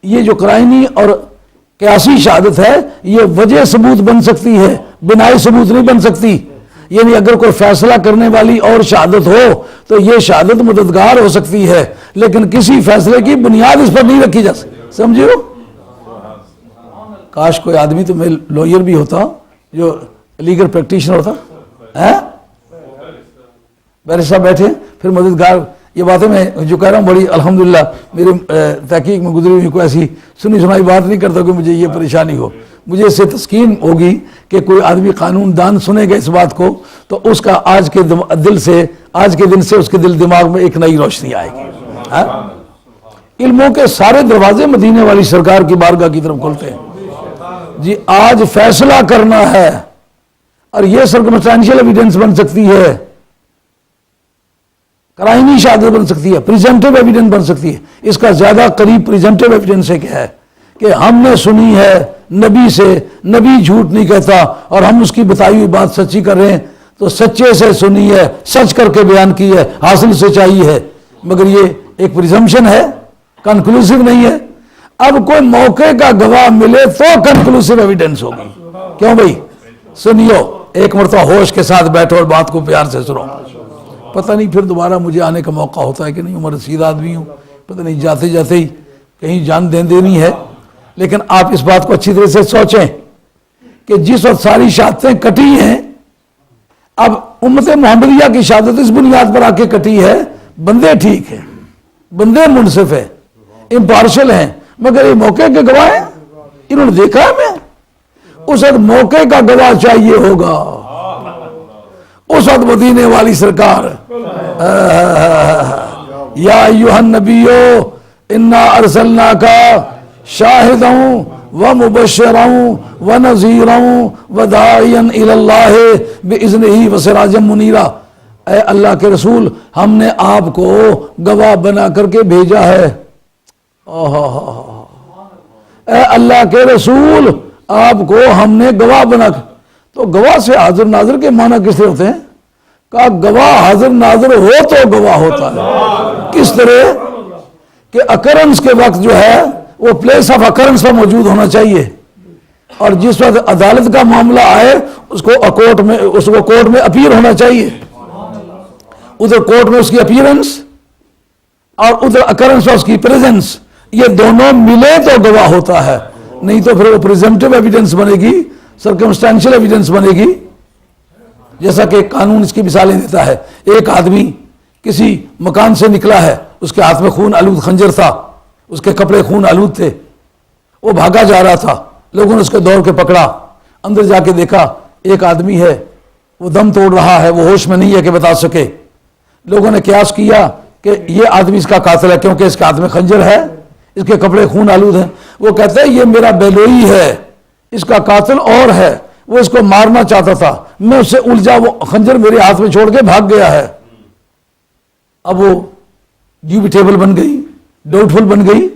یہ جو قرائنی اور قیاسی شہادت ہے یہ وجہ ثبوت بن سکتی ہے، بنائی ثبوت نہیں بن سکتی. یعنی اگر کوئی فیصلہ کرنے والی اور شہادت ہو تو یہ شہادت مددگار ہو سکتی ہے لیکن کسی فیصلے کی بنیاد اس پر نہیں رکھی جا سکتی. سمجھے ہو؟ کاش کوئی آدمی تو میں لوئر بھی ہوتا جو لیگل پریکٹیشنر ہوتا. بیرسٹر صاحب بیٹھے پھر مددگار. یہ باتیں میں جو کہہ رہا ہوں بڑی الحمدللہ میری تحقیق میں گزری ہوئی، کوئی ایسی سنی سنائی بات نہیں کرتا کہ مجھے یہ پریشانی ہو. مجھے اس سے تسکین ہوگی کہ کوئی آدمی قانون دان سنے گا اس بات کو تو اس کا آج کے دن سے اس کے دل دماغ میں ایک نئی روشنی آئے گی. علموں کے سارے دروازے مدینے والی سرکار کی بارگاہ کی طرف کھلتے ہیں. جی آج فیصلہ کرنا ہے اور یہ سرکمسٹانشل ایویڈنس بن سکتی ہے، قرائنی شہادت بن سکتی ہے، پریزمپٹیو ایویڈنس بن سکتی ہے. اس کا زیادہ قریب پریزمپٹیو ایویڈنس ہے کیا ہے کہ ہم نے سنی ہے نبی سے، نبی جھوٹ نہیں کہتا اور ہم اس کی بتائی ہوئی بات سچی کر رہے ہیں تو سچے سے سنی ہے، سچ کر کے بیان کی ہے، حاصل سچائی ہے. مگر یہ ایک پریزمپشن ہے، کنکلوسیو نہیں ہے. اب کوئی موقع کا گواہ ملے تو کنکلوسیو ایویڈنس ہوگی. کیوں بھائی؟ سنیو، ایک مرتبہ ہوش کے ساتھ بیٹھو اور بات کو پیار سے سنو. پتہ نہیں پھر دوبارہ مجھے آنے کا موقع ہوتا ہے کہ نہیں، عمر رسید آدمی ہوں، پتہ نہیں جاتے جاتے ہی کہیں جان دینی ہے. لیکن آپ اس بات کو اچھی طرح سے سوچیں کہ جس وقت ساری شہادتیں کٹی ہیں، اب امت محمدیہ کی شہادت اس بنیاد پر آ کے کٹی ہے بندے ٹھیک ہیں، بندے منصف ہیں، امپارشل ہیں، مگر یہ موقع کے گواہ ہیں. انہوں نے دیکھا ہے میں اس وقت موقع کا گواہ چاہیے ہوگا. اس وقت مدینے والی سرکار یا ایھا النبیو انا ارسلناک شاہدا ومبشرا ونذیرا وداعیا الی اللہ باذنہ وسراجا منیرا. اے اللہ کے رسول ہم نے آپ کو گواہ بنا کر کے بھیجا ہے. اے اللہ کے رسول آپ کو ہم نے گواہ بنا کر. تو گواہ سے حاضر ناظر کے معنی کس طرح ہوتے ہیں؟ کہا گواہ حاضر ناظر ہو تو گواہ ہوتا ہے. کس طرح کہ اکرنس کے وقت جو ہے وہ پلیس آف اکرنس پر موجود ہونا چاہیے اور جس وقت عدالت کا معاملہ آئے اس کو کورٹ میں اپیئر ہونا چاہیے. ادھر کورٹ میں اس کی اپیئرنس اور ادھر اکرنس اور اس کی پریزنس، یہ دونوں ملے تو گواہ ہوتا ہے. نہیں تو پھر وہ پریزمپٹیو ایویڈنس بنے گی، سرکمسٹانشل ایویڈنس بنے گی. جیسا کہ قانون اس کی مثالیں دیتا ہے. ایک آدمی کسی مکان سے نکلا ہے، اس کے ہاتھ میں خون آلود خنجر تھا، اس کے کپڑے خون آلود تھے، وہ بھاگا جا رہا تھا. لوگوں نے اس کو دوڑ کے پکڑا، اندر جا کے دیکھا ایک آدمی ہے وہ دم توڑ رہا ہے، وہ ہوش میں نہیں ہے کہ بتا سکے. لوگوں نے قیاس کیا کہ یہ آدمی اس کا قاتل ہے کیونکہ اس کے ہاتھ میں خنجر ہے، اس کے کپڑے خون آلود ہیں. وہ کہتے ہیں یہ میرا بیلوئی ہے، اس کا قاتل اور ہے، وہ اس کو مارنا چاہتا تھا، میں اس سے الجھا، وہ خنجر میرے ہاتھ میں چھوڑ کے بھاگ گیا ہے. اب وہ ڈیوبیٹیبل بن گئی، ڈاؤٹ فل بن گئی،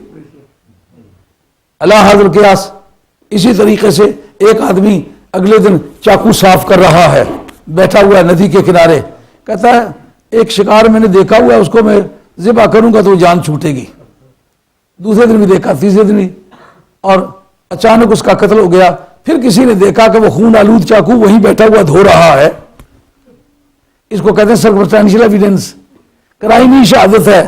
اللہ حاضر قیاس. اسی طریقے سے ایک آدمی اگلے دن چاقو صاف کر رہا ہے، بیٹھا ہوا ہے ندی کے کنارے، کہتا ہے ایک شکار میں نے دیکھا ہوا ہے، اس کو میں ذبح کروں گا تو جان چھوٹے گی. دوسرے دن بھی دیکھا، تیسرے دن بھی، اور اچانک اس کا قتل ہو گیا. پھر کسی نے دیکھا کہ وہ خون آلود چاقو وہیں بیٹھا ہوا دھو رہا ہے. اس کو کہتے ہیں سرکمسٹانشل ایویڈنس، قرائنی شہادت ہے.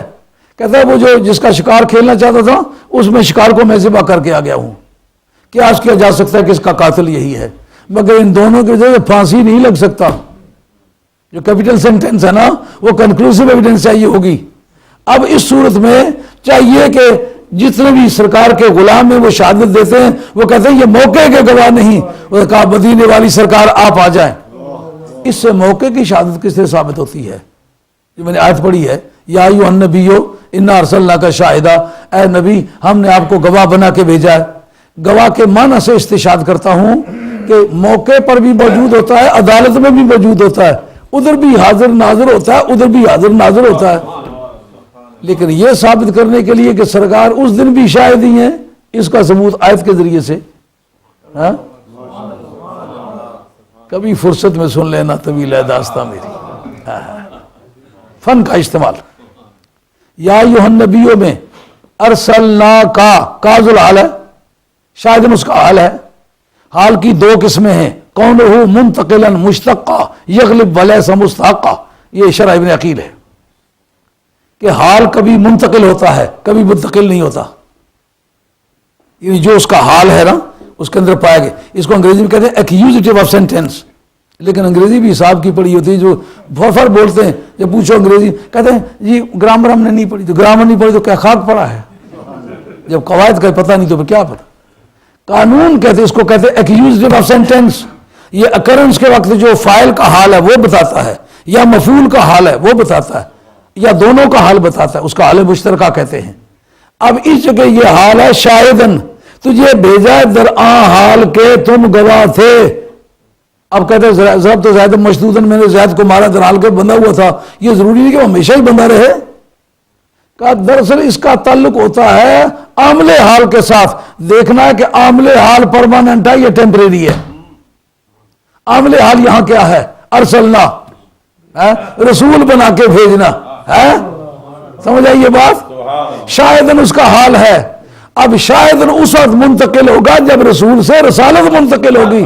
کہتا ہے وہ جو جس کا شکار کھیلنا چاہتا تھا اس میں شکار کو میں ذبح کر کے آ گیا ہوں. قیاس کیا جا سکتا ہے کہ اس کا قاتل یہی ہے، مگر ان دونوں کی وجہ سے پھانسی نہیں لگ سکتا. جو کیپٹل سینٹینس ہے نا وہ کنکلوسیو ایویڈنس چاہیے ہوگی. اب اس صورت میں چاہیے کہ جتنے بھی سرکار کے غلام ہیں وہ شہادت دیتے ہیں، وہ کہتے ہیں یہ موقع کے گواہ نہیں. وہ کہا مدینے والی سرکار آپ آ جائیں. اس سے موقع کی شہادت کس طرح ثابت ہوتی ہے؟ جو میں نے آیت پڑھی ہے، یا ایھا النبیو انا ارسلناک شاہدا، اے نبی ہم نے آپ کو گواہ بنا کے بھیجا ہے. گواہ کے معنی سے استشہاد کرتا ہوں کہ موقع پر بھی موجود ہوتا ہے، عدالت میں بھی موجود ہوتا ہے، ادھر بھی حاضر ناظر ہوتا ہے، ادھر بھی حاضر ناظر ہوتا ہے. لیکن یہ ثابت کرنے کے لیے کہ سرکار اس دن بھی شاہد ہی ہیں، اس کا ثبوت آیت کے ذریعے سے. ہاں کبھی فرصت میں سن لینا، طویل ہے داستان میری. فن کا استعمال. یا ایھا النبیوں میں ارسلنا کا ذل حال ہے، شاید اس کا حال ہے. حال کی دو قسمیں ہیں، کون ہو منتقلا مشتقا یغلب ولیس مستحقا. یہ شرح ابن عقیل ہے کہ حال کبھی منتقل ہوتا ہے، کبھی منتقل نہیں ہوتا. یعنی جو اس کا حال ہے نا اس کے اندر پایا گیا. اس کو انگریزی میں کہتے ہیں ایکیوزیٹو آف سینٹینس. لیکن انگریزی بھی حساب کی پڑھی ہوتی ہے. جو فر بولتے ہیں جب پوچھو انگریزی کہتے ہیں جی گرامر ہم نے نہیں پڑھی. تو گرامر نہیں پڑھی تو کیا خاک پڑا ہے؟ جب قواعد کا پتہ نہیں تو پھر کیا پتہ. قانون کہتے ہیں اس کو، کہتے ہیں ایکیوزیٹو آف سینٹینس. یہ اکرنس کے وقت جو فاعل کا حال ہے وہ بتاتا ہے، یا مفعول کا حال ہے وہ بتاتا ہے، یا دونوں کا حال بتاتا ہے. اس کا حال مشترکہ کہتے ہیں. اب اس جگہ یہ حال ہے شاہدن، تجھے بھیجا در آن حال کے تم گواہ تھے. اب کہتے ہیں ضرب تو زید مشدودن، میں نے زید کو مارا در حال کے بندہ ہوا تھا. یہ ضروری نہیں کہ وہ ہمیشہ ہی بندہ رہے. کہ دراصل اس کا تعلق ہوتا ہے عامل حال کے ساتھ. دیکھنا ہے کہ عامل حال پرماننٹ ہے یا ٹیمپریری ہے. عامل حال یہاں کیا ہے؟ ارسلنا، رسول بنا کے بھیجنا ہے. سمجھ آئی یہ بات؟ شاہدن اس کا حال ہے. اب شاہدن اس وقت منتقل ہوگا جب رسول سے رسالت منتقل ہوگی.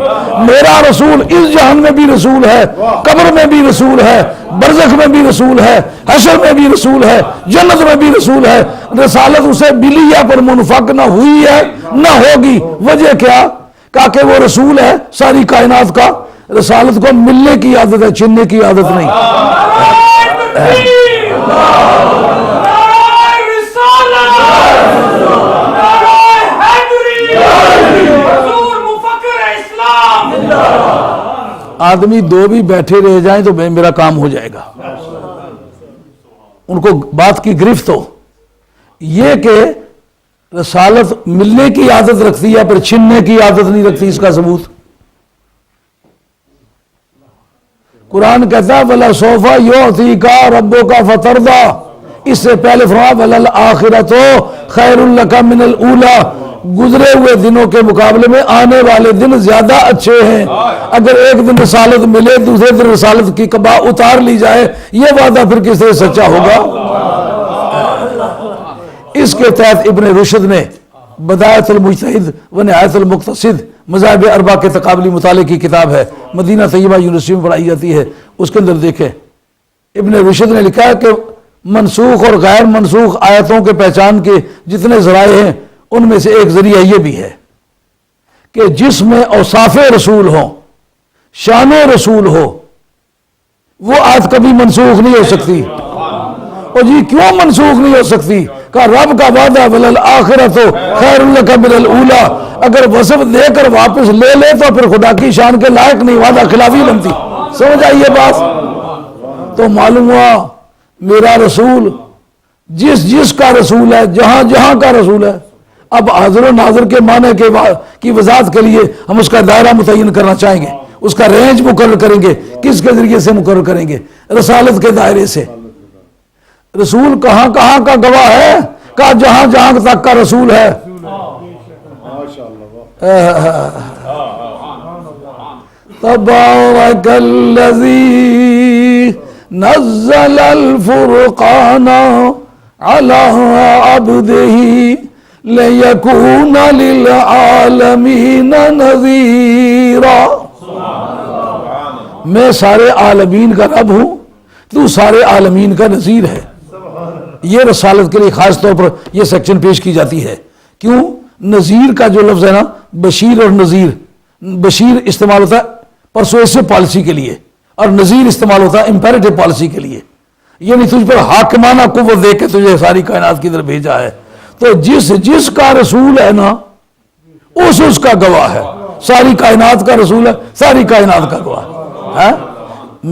میرا رسول اس جہان میں بھی رسول ہے، قبر میں بھی رسول ہے، برزخ میں بھی رسول ہے، حشر میں بھی رسول ہے، جنت میں بھی رسول ہے. رسالت اسے ملی ہے پر منفق نہ ہوئی ہے نہ ہوگی. وجہ کیا؟ کہ وہ رسول ہے ساری کائنات کا. رسالت کو ملنے کی عادت ہے، چننے کی عادت نہیں. آدمی دو بھی بیٹھے رہ جائیں تو میرا کام ہو جائے گا. ان کو بات کی گرفت ہو. یہ کہ رسالت ملنے کی عادت رکھتی ہے پر چھننے کی عادت نہیں رکھتی، اس کا ثبوت قرآن کہتا ہے وَلَسَوْفَ يُعْطِيكَ رَبُّكَ فَتَرْضَىٰ. اس سے پہلے فرمایا وَلَلْآخِرَةُ خَيْرٌ لَكَ مِنَ الْأُولَىٰ. گزرے ہوئے دنوں کے مقابلے میں آنے والے دن زیادہ اچھے ہیں. اگر ایک دن رسالت ملے دوسرے دن رسالت کی قبا اتار لی جائے، یہ وعدہ پھر کس طرح سچا ہوگا؟ اس کے تحت ابن رشد نے بدایت المجتہد و نہایت المقتصد مذاہب اربعہ کے تقابلی مطالعے کی کتاب ہے، مدینہ طیبہ یونیورسٹی میں پڑھائی جاتی ہے. اس کے اندر دیکھیں ابن رشد نے لکھا ہے کہ منسوخ اور غیر منسوخ آیتوں کے پہچان کے جتنے ذرائع ہیں ان میں سے ایک ذریعہ یہ بھی ہے کہ جس میں اوصاف رسول ہوں، شان رسول ہو، وہ آیت کبھی منسوخ نہیں ہو سکتی. اور جی کیوں منسوخ نہیں ہو سکتی؟ کہ رب کا وعدہ وَلَلْآخِرَةُ خَيْرٌ لَكَ مِنَ الْأُولَىٰ. اگر وصف دے کر واپس لے لے تو پھر خدا کی شان کے لائق نہیں، وعدہ خلافی بنتی. سمجھ آئی یہ بات؟ تو معلوم ہوا میرا رسول جس کا رسول ہے، جہاں جہاں کا رسول ہے. اب حاضر و ناظر کے معنی کی وضاحت کے لیے ہم اس کا دائرہ متعین کرنا چاہیں گے، اس کا رینج مقرر کریں گے. کس کے ذریعے سے مقرر کریں گے؟ رسالت کے دائرے سے. رسول کہاں کہاں کا گواہ ہے؟ کہا جہاں جہاں تک کا رسول ہے. تبارک الذی نزل الفرقان علی عبدہ لِيَكُونَ لِلْعَالَمِينَ نَذِيرًا. میں سارے عالمین کا رب ہوں، تو سارے عالمین کا نذیر ہے. یہ رسالت کے لیے خاص طور پر یہ سیکشن پیش کی جاتی ہے. کیوں؟ نذیر کا جو لفظ ہے نا، بشیر اور نذیر، بشیر استعمال ہوتا ہے پرسویسو پالیسی کے لیے اور نذیر استعمال ہوتا ہے امپیریٹو پالیسی کے لیے. یعنی تجھ پر حاکمانہ قوت دے کے تجھے ساری کائنات کی طرف بھیجا ہے. تو جس کا رسول ہے نا اس کا گواہ ہے. ساری کائنات کا رسول ہے، ساری کائنات کا گواہ ہے.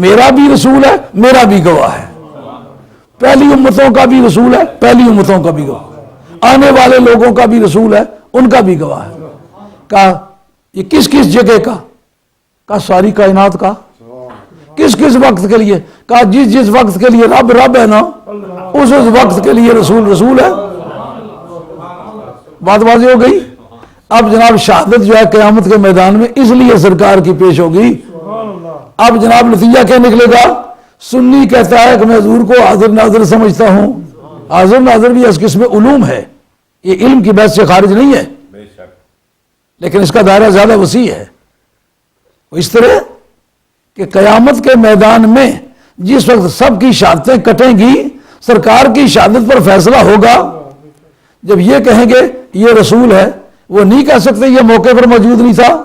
میرا بھی رسول ہے، میرا بھی گواہ ہے. پہلی امتوں کا بھی رسول ہے، پہلی امتوں کا بھی گواہ. آنے والے لوگوں کا بھی رسول ہے، ان کا بھی گواہ ہے. کہا یہ کس کس جگہ کا؟ کہا ساری کائنات کا۔ کس کس وقت کے لیے؟ کہا جس جس وقت کے لیے رب رب ہے نا، اس وقت کے لیے رسول رسول ہے۔ بات واضح ہو گئی۔ اب جناب شہادت جو ہے قیامت کے میدان میں اس لیے سرکار کی پیش ہوگی۔ اب جناب نتیجہ کیا نکلے گا؟ سنی کہتا ہے کہ میں حضور کو حاضر ناظر سمجھتا ہوں۔ حاضر ناظر بھی اس قسم علوم ہے، یہ علم کی بحث سے خارج نہیں ہے، بے شک لیکن اس کا دائرہ زیادہ وسیع ہے۔ اس طرح کہ قیامت کے میدان میں جس وقت سب کی شہادتیں کٹیں گی، سرکار کی شہادت پر فیصلہ ہوگا۔ جب یہ کہیں گے یہ رسول ہے، وہ نہیں کہہ سکتے یہ موقع پر موجود نہیں تھا۔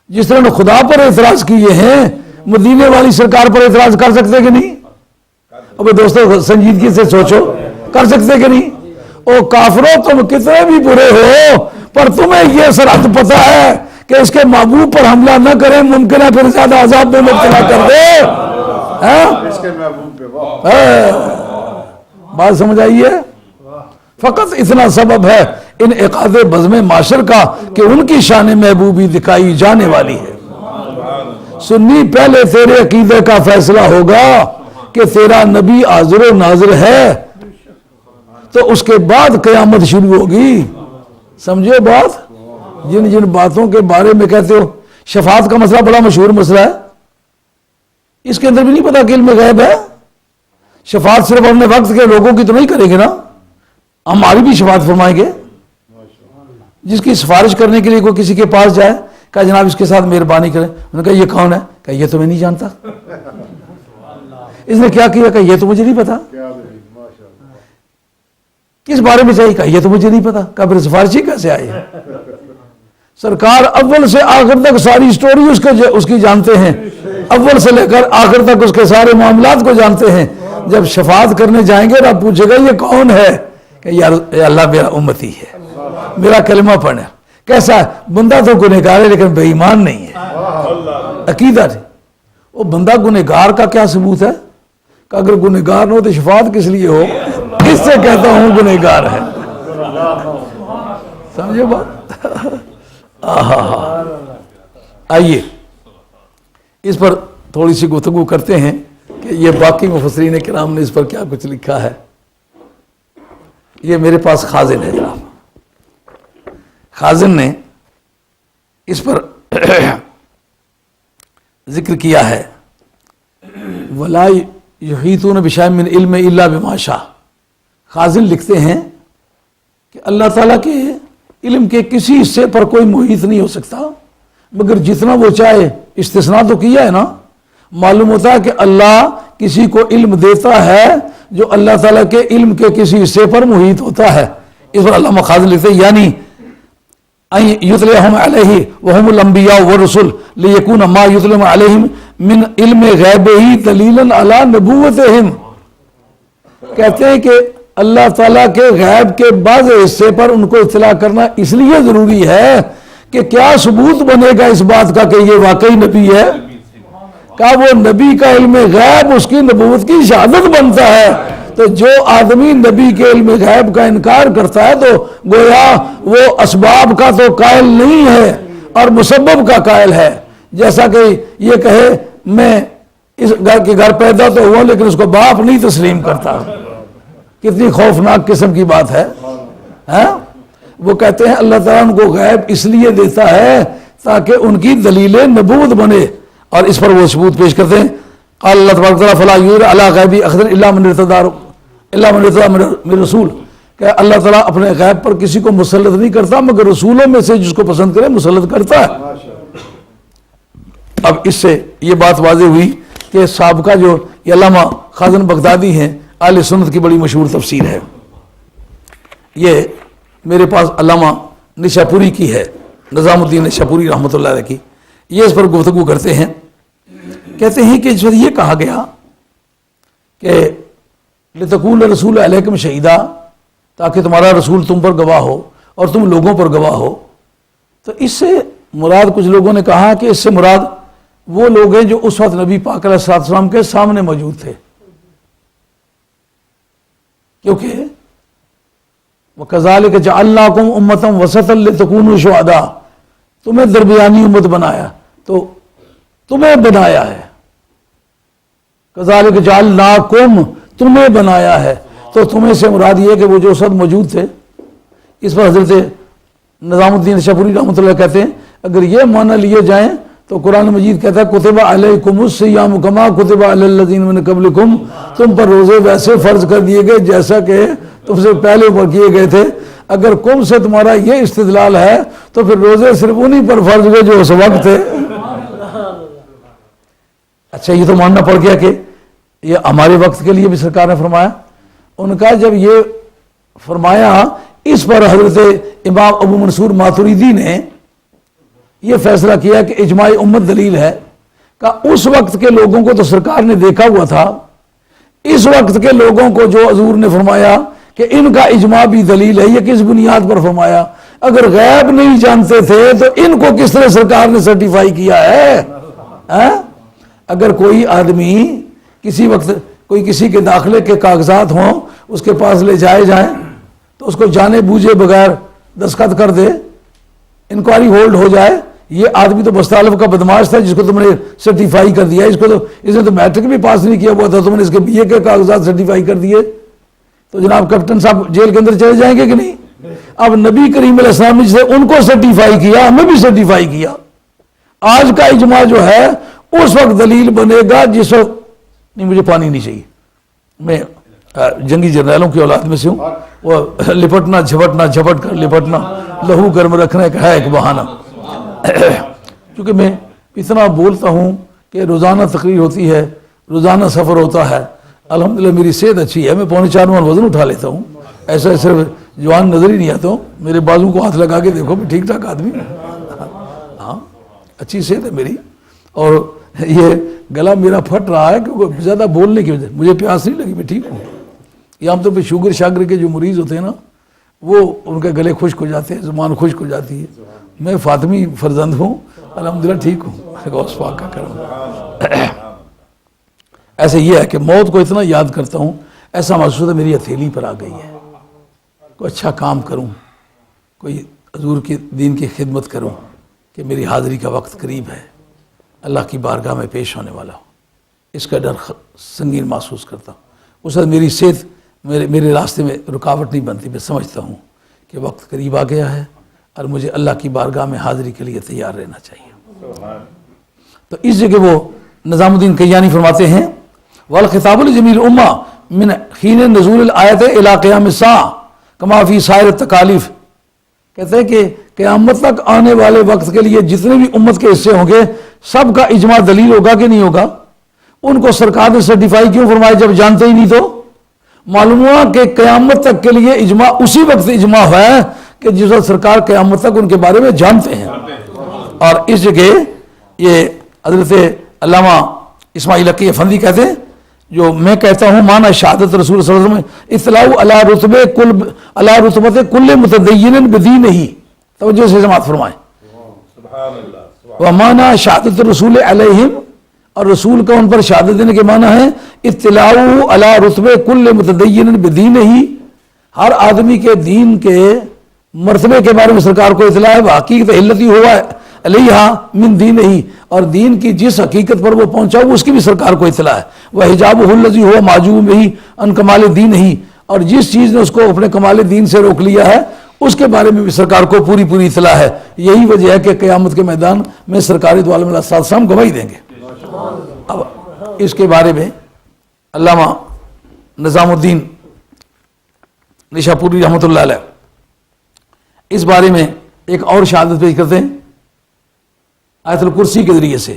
جس طرح نے خدا پر اعتراض کیے ہیں، مدینے والی سرکار پر اعتراض کر سکتے کہ نہیں؟ اب دوستو سنجیدگی سے سوچو، کر سکتے کہ نہیں؟ او کافروں تم کتنے بھی برے ہو، پر تمہیں یہ سرحد پتہ ہے کہ اس کے محبوب پر حملہ نہ کریں، ممکن ہے پھر زیادہ عذاب میں مبتلا کر دے۔ اس کے محبوب پہ واہ۔ بات سمجھ آئیے؟ فقط اتنا سبب ہے انعقاد بزم معاشر کا کہ ان کی شان محبوبی دکھائی جانے والی ہے۔ سنی پہلے تیرے عقیدے کا فیصلہ ہوگا کہ تیرا نبی حاضر و ناظر ہے، تو اس کے بعد قیامت شروع ہوگی۔ سمجھے بات؟ جن جن باتوں کے بارے میں کہتے ہو، شفاعت کا مسئلہ بڑا مشہور مسئلہ ہے، اس کے اندر بھی نہیں پتا کہ علم غیب ہے۔ شفاعت صرف اپنے وقت کے لوگوں کی تو نہیں کریں گے نا، ہماری بھی شفاعت فرمائیں گے۔ جس کی سفارش کرنے کے لیے کوئی کسی کے پاس جائے، کہا جناب اس کے ساتھ مہربانی کریں، انہوں نے کہا یہ کون ہے؟ کہا یہ تو میں نہیں جانتا۔ اس نے کیا کیا؟ کہا یہ تو مجھے نہیں پتا۔ کس بارے میں چاہیے؟ کہا یہ تو مجھے نہیں پتا۔ کہا پھر سفارشی کیسے آئی؟ سرکار اول سے آخر تک ساری سٹوری اس کی جانتے ہیں، اول سے لے کر آخر تک اس کے سارے معاملات کو جانتے ہیں۔ جب شفاعت کرنے جائیں گے رب پوچھے گا یہ کون ہے؟ کہ یار اللہ میرا امتی ہے، میرا کلمہ پڑھنا۔ کیسا ہے؟ بندہ تو گنہگار ہے لیکن بے ایمان نہیں ہے، عقیدہ نہیں۔ وہ بندہ گنہگار کا کیا ثبوت ہے؟ کہ اگر گنہگار نہ ہو تو شفاعت کس لیے ہو؟ اس سے کہتا ہوں گنہگار ہے۔ سمجھے بات؟ آئیے اس پر تھوڑی سی گفتگو کرتے ہیں کہ یہ باقی مفسرین کرام نے اس پر کیا کچھ لکھا ہے۔ یہ میرے پاس خازن ہے جناب، خازن نے اس پر ذکر کیا ہے، وَلَا يُحِيطُونَ بِشَيْءٍ مِّنْ عِلْمِهِ إِلَّا بِمَا شَاءَ۔ خازن لکھتے ہیں کہ اللہ تعالیٰ کے علم کے کسی حصے پر کوئی محیط نہیں ہو سکتا مگر جتنا وہ چاہے۔ استثناء تو کیا ہے نا، معلوم ہوتا ہے کہ اللہ کسی کو علم دیتا ہے جو اللہ تعالیٰ کے علم کے کسی حصے پر محیط ہوتا ہے۔ اس پر علامہ خازن لکھتے ہیں یعنی یطلعہم علیہ وہم الانبیاء والرسل لیکون ما یطلعہم علیہم من علم غیبہ دلیلا علی نبوتہم۔ کہتے ہیں کہ اللہ تعالیٰ کے غیب کے بعض حصے پر ان کو اطلاع کرنا اس لیے ضروری ہے کہ کیا ثبوت بنے گا اس بات کا کہ یہ واقعی نبی ہے؟ کہ وہ نبی کا علم غیب اس کی نبوت کی شہادت بنتا ہے۔ تو جو آدمی نبی کے علم غیب کا انکار کرتا ہے تو گویا وہ اسباب کا تو قائل نہیں ہے اور مسبب کا قائل ہے۔ جیسا کہ یہ کہے میں اس گھر کے گھر پیدا تو ہوا لیکن اس کو باپ نہیں تسلیم کرتا۔ کتنی خوفناک قسم کی بات ہے۔ وہ کہتے ہیں اللہ تعالیٰ ان کو غیب اس لیے دیتا ہے تاکہ ان کی دلیل نبوت بنے، اور اس پر وہ ثبوت پیش کرتے ہیں۔ قال اللہ تبارک وتعالی فلا یور علی غیبی احد الا من ارتضی من رسول، کہ اللہ تعالیٰ اپنے غیب پر کسی کو مسلط نہیں کرتا مگر رسولوں میں سے جس کو پسند کرے مسلط کرتا ہے۔ اب اس سے یہ بات واضح ہوئی کہ سابقہ جو یہ علامہ خازن بغدادی ہیں، اہل سنت کی بڑی مشہور تفسیر ہے۔ یہ میرے پاس علامہ نشاپوری کی ہے، نظام الدین نشاپوری رحمۃ اللہ علیہ کی۔ یہ اس پر گفتگو کرتے ہیں، کہتے ہیں کہ جس وقت یہ کہا گیا کہ لتکون رسول علیکم شہیدا، تاکہ تمہارا رسول تم پر گواہ ہو اور تم لوگوں پر گواہ ہو، تو اس سے مراد کچھ لوگوں نے کہا کہ اس سے مراد وہ لوگ ہیں جو اس وقت نبی پاک علیہ السلام کے سامنے موجود تھے، کیونکہ وَكَذَلِكَ جَعَلْنَاكُمْ أُمَّةً وَسَطًا لِتَكُونُوا شُهَدَاءَ، تمہیں درمیانی امت بنایا، تو تمہیں بنایا ہے. كَذَلِكَ جَعَلْنَاكُمْ، تمہیں بنایا ہے. تو تمہیں سے مراد یہ کہ وہ جو سب موجود تھے. اس پر حضرت نظام الدین شاپوری رحمۃ اللہ کہتے ہیں اگر یہ معنی لیے جائیں تو قرآن مجید کہتا ہے کتب علیکم الصیام کما کتب علی الذین من قبلکم، تم پر روزے ویسے فرض کر دیے گئے جیسا کہ تم سے پہلے اوپر کیے گئے تھے. اگر کم سے تمہارا یہ استدلال ہے تو پھر روزے صرف انہی پر فرض ہوئے جو اس وقت تھے. اچھا یہ تو ماننا پڑ گیا کہ یہ ہمارے وقت کے لیے بھی سرکار نے فرمایا. ان کا جب یہ فرمایا اس پر حضرت امام ابو منصور ماتریدی نے یہ فیصلہ کیا کہ اجماع امت دلیل ہے. کہ اس وقت کے لوگوں کو تو سرکار نے دیکھا ہوا تھا، اس وقت کے لوگوں کو جو حضور نے فرمایا کہ ان کا اجماع بھی دلیل ہے، یہ کس بنیاد پر فرمایا؟ اگر غیب نہیں جانتے تھے تو ان کو کس طرح سرکار نے سرٹیفائی کیا ہے؟ اگر کوئی آدمی کسی وقت کوئی کسی کے داخلے کے کاغذات ہوں اس کے پاس لے جائے جائیں تو اس کو جانے بوجھے بغیر دستخط کر دے، انکوائری ہولڈ ہو جائے، یہ آدمی تو بستالف کا بدماش تھا جس کو تم نے سرٹیفائی کر دیا، اس نے تو میٹرک بھی پاس نہیں کیا ہوا تھا، تم نے اس کے بی اے کے کاغذات سرٹیفائی کر دیے، تو جناب کیپٹن صاحب جیل کے اندر چلے جائیں گے کہ نہیں؟ اب نبی کریم علیہ السلام نے جسے ان کو سرٹیفائی کیا ہمیں بھی سرٹیفائی کیا. آج کا اجماع جو ہے اس وقت دلیل بنے گا جس وقت نہیں مجھے پانی نہیں چاہیے، میں جنگی جرنیلوں کی اولاد میں سے ہوں، وہ لپٹنا جھپٹنا جھپٹ کر لپٹنا لہو گرم رکھنے کا ہے ایک بہانہ. کیونکہ میں اتنا بولتا ہوں کہ روزانہ تقریر ہوتی ہے، روزانہ سفر ہوتا ہے، الحمدللہ میری صحت اچھی ہے، میں 4.25 من وزن اٹھا لیتا ہوں، ایسا صرف جوان نظر ہی نہیں آتا ہوں، میرے بازو کو ہاتھ لگا کے دیکھو میں ٹھیک ٹھاک آدمی، ہاں اچھی صحت ہے میری. اور یہ گلا میرا پھٹ رہا ہے کیونکہ زیادہ بولنے کی وجہ سے، مجھے پیاس نہیں لگی، میں ٹھیک ہوں. یہ عام طور پہ شوگر شاگر کے جو مریض ہوتے ہیں نا وہ ان کے گلے خشک ہو جاتے ہیں، زبان خشک ہو جاتی ہے. میں فاطمی فرزند ہوں، الحمدللہ ٹھیک ہوں، غوث پاک کا کرم. ایسے یہ ہے کہ موت کو اتنا یاد کرتا ہوں، ایسا محسوس ہے میری ہتھیلی پر آ گئی ہے، کوئی اچھا کام کروں، کوئی حضور کی دین کی خدمت کروں کہ میری حاضری کا وقت قریب ہے، اللہ کی بارگاہ میں پیش ہونے والا ہوں، اس کا ڈر سنگین محسوس کرتا ہوں. اس وقت میری صحت میرے راستے میں رکاوٹ نہیں بنتی، میں سمجھتا ہوں کہ وقت قریب آ گیا ہے اور مجھے اللہ کی بارگاہ میں حاضری کے لیے تیار رہنا چاہیے. تو اس جگہ وہ نظام الدین کیانی فرماتے ہیں والخطاب لجمیع الامہ من حین نزول الآیت الی قیام الساعہ کما فی سائر التکالیف. کہتے ہیں کہ قیامت تک آنے والے وقت کے لیے جتنے بھی امت کے حصے ہوں گے سب کا اجماع دلیل ہوگا کہ نہیں ہوگا؟ ان کو سرکار نے سرٹیفائی کیوں فرمایا جب جانتے ہی نہیں؟ تو معلوم ہوا کہ قیامت تک کے لیے اجماع اسی وقت اجماع ہوا ہے کہ جس وقت سرکار قیامت تک ان کے بارے میں جانتے ہیں. اور اس جگہ یہ حضرت علامہ اسماعیل حقی افندی کہتے ہیں جو میں کہتا ہوں معنی شہادت رسول صلی اللہ علیہ وسلم اطلاع علی رتبت کل متدین بدین ہی. توجہ سے سماعت فرمائیں. ومعنی شہادت رسول علیہم، اور رسول کا ان پر شہادت دینے کے معنی ہے اطلاع علی رتبہ کل متدین بدین ہی، ہر آدمی کے دین کے مرتبے کے بارے میں سرکار کو اطلاع ہے. حقیقت علتی ہوا ہے علیہ من دین ہی، اور دین کی جس حقیقت پر وہ پہنچا وہ اس کی بھی سرکار کو اطلاع ہے. وہ حجاب الذی ہوا معجوب ہی ان کمال دین ہی، اور جس چیز نے اس کو اپنے کمال دین سے روک لیا ہے اس کے بارے میں بھی سرکار کو پوری اطلاع ہے. یہی وجہ ہے کہ قیامت کے میدان میں سرکار دو عالم علیہ السلام گواہی دیں گے. اب اس کے بارے میں علامہ نظام الدین نشاپوری رحمۃ اللہ علیہ اس بارے میں ایک اور شہادت پیش کرتے ہیں آیت الکرسی کے ذریعے سے.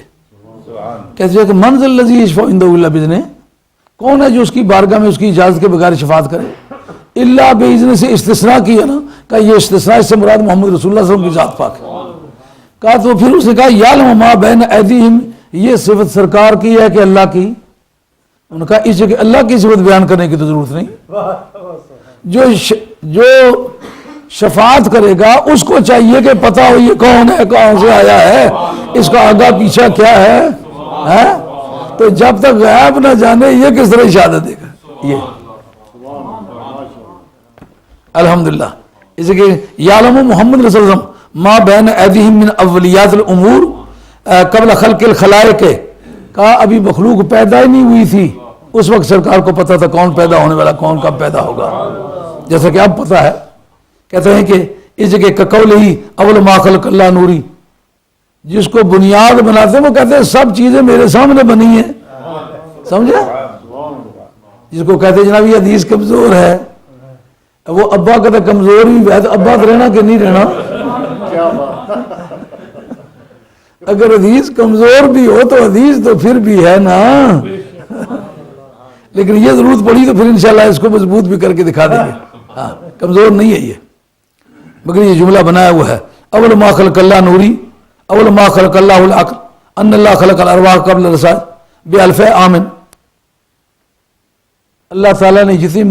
کہتے ہیں کہ من ذا الذی یشفع عنده الا باذنہ، کون ہے جو اس کی بارگاہ میں اس کی اجازت کے بغیر شفاعت کرے؟ الا باذن سے استثناء کیا نا، کہ یہ استثناء اس سے مراد محمد رسول اللہ صلی اللہ علیہ وسلم کی ذات پاک ہے. کہا تو پھر اس نے کہا یعلم ما بین ایدیہم، یہ صفت سرکار کی ہے کہ اللہ کی؟ انہوں نے کہا اس جگہ اللہ کی صفت بیان کرنے کی تو ضرورت نہیں، جو شفاعت کرے گا اس کو چاہیے کہ پتہ ہو یہ کون ہے، کہاں سے آیا ہے، اس کا آگا پیچھا کیا ہے. تو جب تک غیب نہ جانے یہ کس طرح شہادت دے گا؟ یہ الحمدللہ. اس کہ یعلم محمد رسول اللہ ما بین ایدیہم من اولیات الامور قبل خلق الخلائق، کہا ابھی مخلوق پیدا ہی نہیں ہوئی تھی اس وقت سرکار کو پتا تھا کون پیدا ہونے والا کون کب پیدا ہوگا. جیسا کہ اب پتا ہے، کہتے ہیں کہ اس جگہ کقول ہی اول ما خلق اللہ نوری، جس کو بنیاد بناتے ہیں وہ کہتے ہیں سب چیزیں میرے سامنے بنی ہیں. سمجھے؟ جس کو کہتے ہیں جناب یہ حدیث کمزور ہے، وہ ابا کہتا کمزور ہی ہے تو ابا تو رہنا کہ نہیں رہنا. کیا بات. اگر حدیث کمزور بھی ہو تو حدیث تو پھر بھی ہے نا. لیکن یہ ضرورت پڑی تو پھر انشاءاللہ اس کو مضبوط بھی کر کے دکھا دیں گے. ہاں کمزور نہیں ہے یہ، مگر یہ جملہ بنایا ہوا ہے اول ما خلق اللہ نوری اول ما خلق اللہ العقل ان اللہ خلق الارواح قبل الرسائل بألف عام. اللہ تعالیٰ نے جتنی